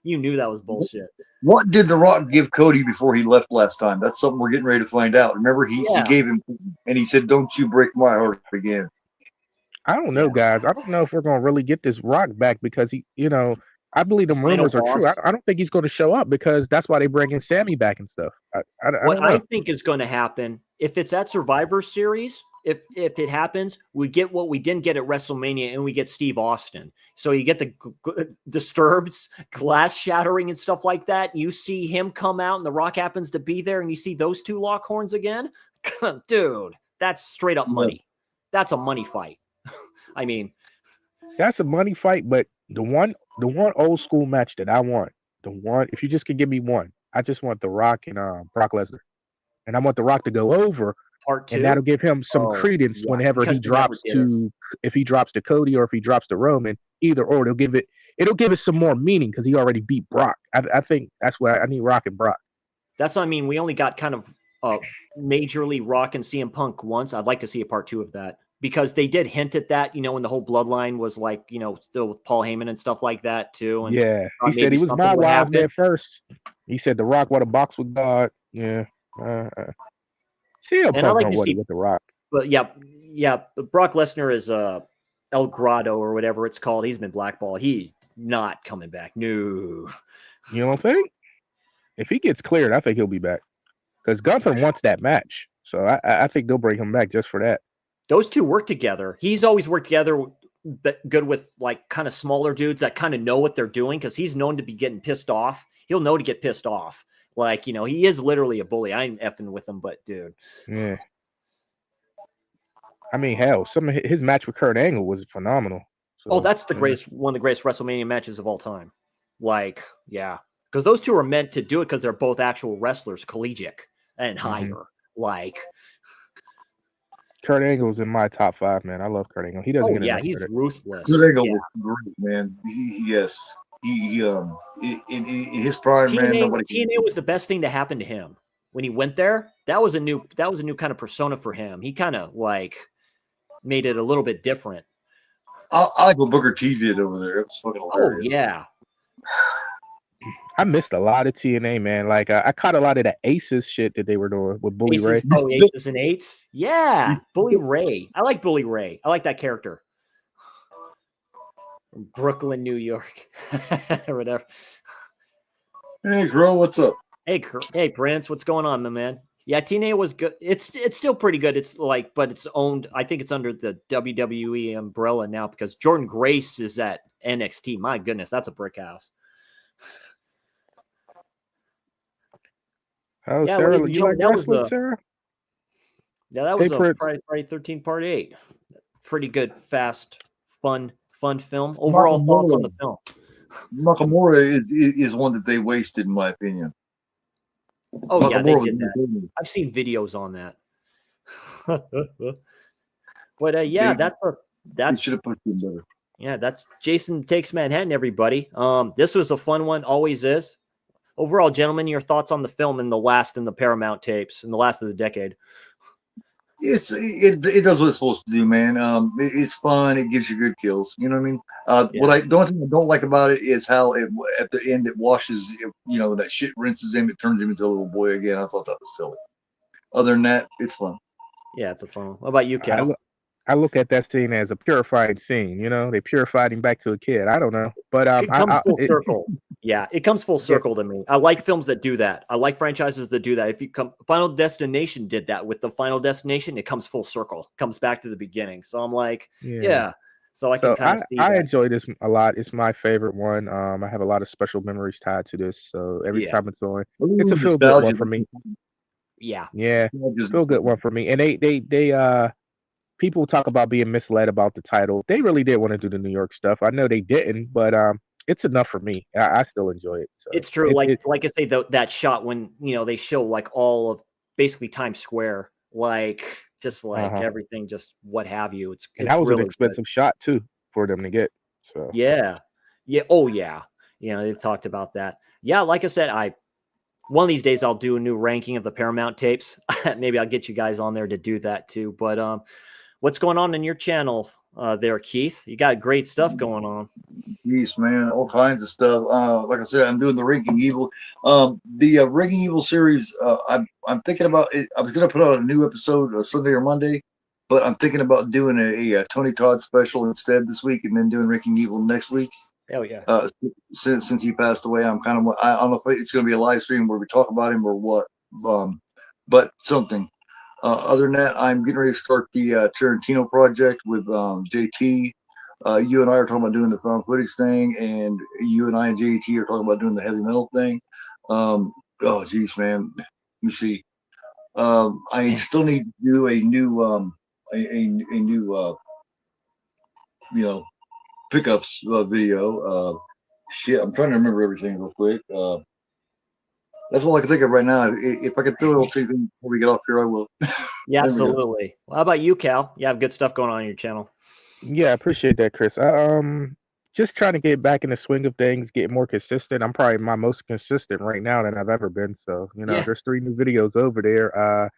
You knew that was bullshit. What did The Rock give Cody before he left last time? That's something we're getting ready to find out. Remember, he gave him, and he said, "Don't you break my heart again." I don't know, guys. I don't know if we're gonna really get this Rock back because I believe the rumors are true. I don't think he's going to show up because that's why they bring in Sammy back and stuff. I don't What know. I think is going to happen, if it's at Survivor Series, if it happens, we get what we didn't get at WrestleMania, and we get Steve Austin. So you get the Disturbed, glass shattering and stuff like that. You see him come out, and The Rock happens to be there, and you see those two lock horns again. Dude, that's straight up money. That's a money fight. I mean, that's a money fight, but the one old school match that I want, if you just could give me one, I just want The Rock and Brock Lesnar, and I want The Rock to go over. Part 2, and that'll give him some credence whenever he drops if he drops to Cody or if he drops to Roman, either or. It'll give it some more meaning because he already beat Brock. I think that's why I need Rock and Brock. That's what I mean. We only got kind of majorly Rock and CM Punk once. I'd like to see a part 2 of that because they did hint at that, when the whole bloodline was like, still with Paul Heyman and stuff like that too. And yeah, he said he was my wild man first. He said The Rock want to box with God. Yeah. CM Punk don't want it with The Rock. But yeah. Brock Lesnar is El Grotto or whatever it's called. He's been blackballed. He's not coming back. No. You don't think? If he gets cleared, I think he'll be back. Because Gunther wants that match. So I think they'll bring him back just for that. Those two work together. He's always worked together good with like kind of smaller dudes that kind of know what they're doing because he's known to be getting pissed off. He'll know to get pissed off. Like, he is literally a bully. I ain't effing with him, but dude. Yeah. I mean, hell, some of his match with Kurt Angle was phenomenal. So, that's one of the greatest WrestleMania matches of all time. Like, yeah. Because those two are meant to do it because they're both actual wrestlers, collegiate and higher. Like, Kurt Angle's in my top 5, man. I love Kurt Angle. He doesn't get enough he's credit. ruthless. Kurt Angle was great, man. Yes. He in his prime, man. TNA was the best thing to happen to him when he went there. That was a new kind of persona for him. He kind of like made it a little bit different. I like what Booker T did over there. It was fucking hilarious. Oh yeah. I missed a lot of TNA, man. Like I caught a lot of the Aces shit that they were doing with Bully Ray. Aces and Eights. Yeah, Bully Ray. I like Bully Ray. I like that character. From Brooklyn, New York, or whatever. Hey, Crow, what's up? Hey, Prince, what's going on, my man? Yeah, TNA was good. It's still pretty good. It's like, but it's owned. I think it's under the WWE umbrella now because Jordan Grace is at NXT. My goodness, that's a brick house. Oh, Yeah, Sarah, ladies and you like gentlemen, that was wrestling, the Sarah? that Hey, was a Prince. Friday 13 Part 8. Pretty good, fast, fun film. Overall thoughts on the film? Nakamura is one that they wasted, in my opinion. Oh yeah, they Nakamura was did that. entertaining. I've seen videos on that. But yeah, They that's should have pushed him better. yeah, that's Jason Takes Manhattan, everybody. This was a fun one, always is. Overall, gentlemen, your thoughts on the film and the Paramount tapes in the last of the decade? It does what it's supposed to do, man. It's fun. It gives you good kills. You know what I mean? Yeah. The only thing I don't like about it is how at the end it washes. You know, that shit rinses him. It turns him into a little boy again. I thought that was silly. Other than that, it's fun. Yeah, it's a fun one. What about you, Cal? I look at that scene as a purified scene. You know, they purified him back to a kid. I don't know, but It comes full circle. Yeah, it comes full circle to me. I like films that do that. I like franchises that do that. If you come, Final Destination did that with the Final Destination. It comes full circle, comes back to the beginning. So I'm like, yeah. So I can kind of see. I enjoy this a lot. It's my favorite one. I have a lot of special memories tied to this. So every time it's on, it's a feel good one for me. Yeah, feel good one for me. And they people talk about being misled about the title. They really did want to do the New York stuff. I know they didn't, but it's enough for me. I still enjoy it. So it's true. Like I say, that shot when they show like all of basically Times Square, like just like everything, just what have you. It's that was really an expensive shot too for them to get. So yeah. Oh yeah. They've talked about that. Yeah, like I said, one of these days I'll do a new ranking of the Paramount tapes. Maybe I'll get you guys on there to do that too. But what's going on in your channel there, Keith? You got great stuff going on. Jeez, man, all kinds of stuff. Like I said, I'm doing the Ranking Evil. The Ranking Evil series. I'm thinking about it. I was gonna put out a new episode Sunday or Monday, but I'm thinking about doing a Tony Todd special instead this week, and then doing Ranking Evil next week. Hell yeah. Since he passed away, I don't know if it's gonna be a live stream where we talk about him or what. But something. Other than that, I'm getting ready to start the Tarantino project with JT. You and I are talking about doing the found footage thing, and you and I and JT are talking about doing the heavy metal thing. Oh, geez, man. Let me see. I still need to do a new pickups video. Shit, I'm trying to remember everything real quick. That's all I can think of right now. If I could throw it before we get off here, I will. Yeah, absolutely. Well, how about you, Cal? You have good stuff going on your channel. Yeah, I appreciate that, Chris. Just trying to get back in the swing of things, get more consistent. I'm probably my most consistent right now than I've ever been. So, there's 3 new videos over there.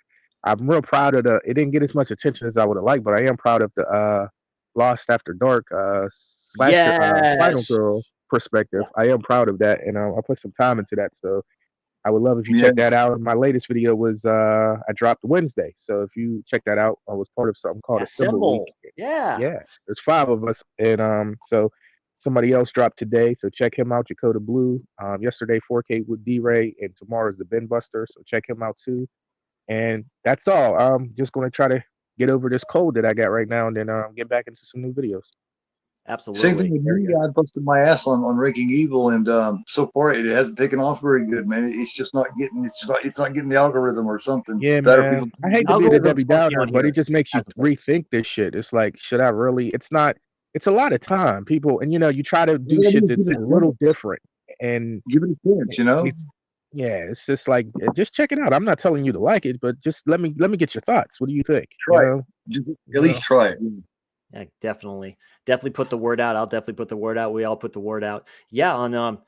I'm real proud of it didn't get as much attention as I would have liked, but I am proud of the Lost After Dark Final Girl perspective. I am proud of that, and I put some time into that. So I would love if you check that out. My latest video was I dropped Wednesday, so if you check that out, I was part of something called Assemble Week. Yeah, there's 5 of us, and so somebody else dropped today, so check him out. Dakota Blue. Yesterday 4K with D-Ray, and tomorrow's the Ben Buster, so check him out too. And that's all. I'm just going to try to get over this cold that I got right now, and then get back into some new videos. Absolutely. Same thing with me. I busted my ass on Ranking Evil, and so far it hasn't taken off very good, man. It's not getting the algorithm or something. Yeah, man. I hate to be the Debbie Downer, but it just makes you rethink this shit. It's like, should I really? It's not. It's a lot of time, people, and you try to do shit that's a little different, and give it a chance, Yeah, it's just like, just check it out. I'm not telling you to like it, but just let me get your thoughts. What do you think? Try it. At least try it. Yeah, definitely put the word out. I'll definitely put the word out. We all put the word out. Yeah, on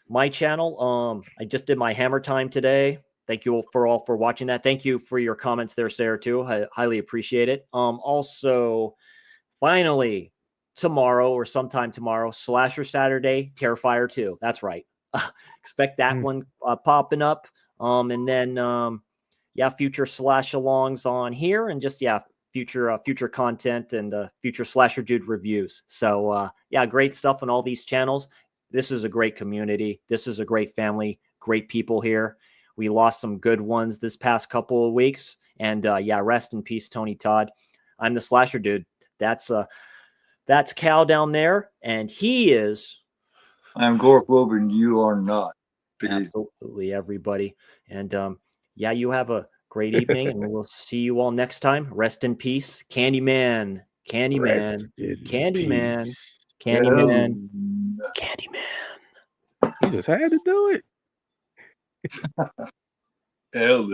my channel, I just did my Hammer Time today. Thank you all for watching that. Thank you for your comments there, Sarah, too. I highly appreciate it. Also, finally, tomorrow or sometime tomorrow, Slasher Saturday, Terrifier 2. That's right. Expect that one popping up. And then, future slash alongs on here, and just, future content and future Slasher Dude reviews. So, great stuff on all these channels. this is a great community. This is a great family, great people here. We lost some good ones this past couple of weeks. And yeah, rest in peace, Tony Todd. I'm the Slasher Dude. That's Cal down there, and he is. I'm Gorophobe, you are not. Absolutely, everybody. And yeah, you have a great evening, and we'll see you all next time. Rest in peace, Candyman, Candyman, Candyman, Candyman, Candyman. You just had to do it. Hell,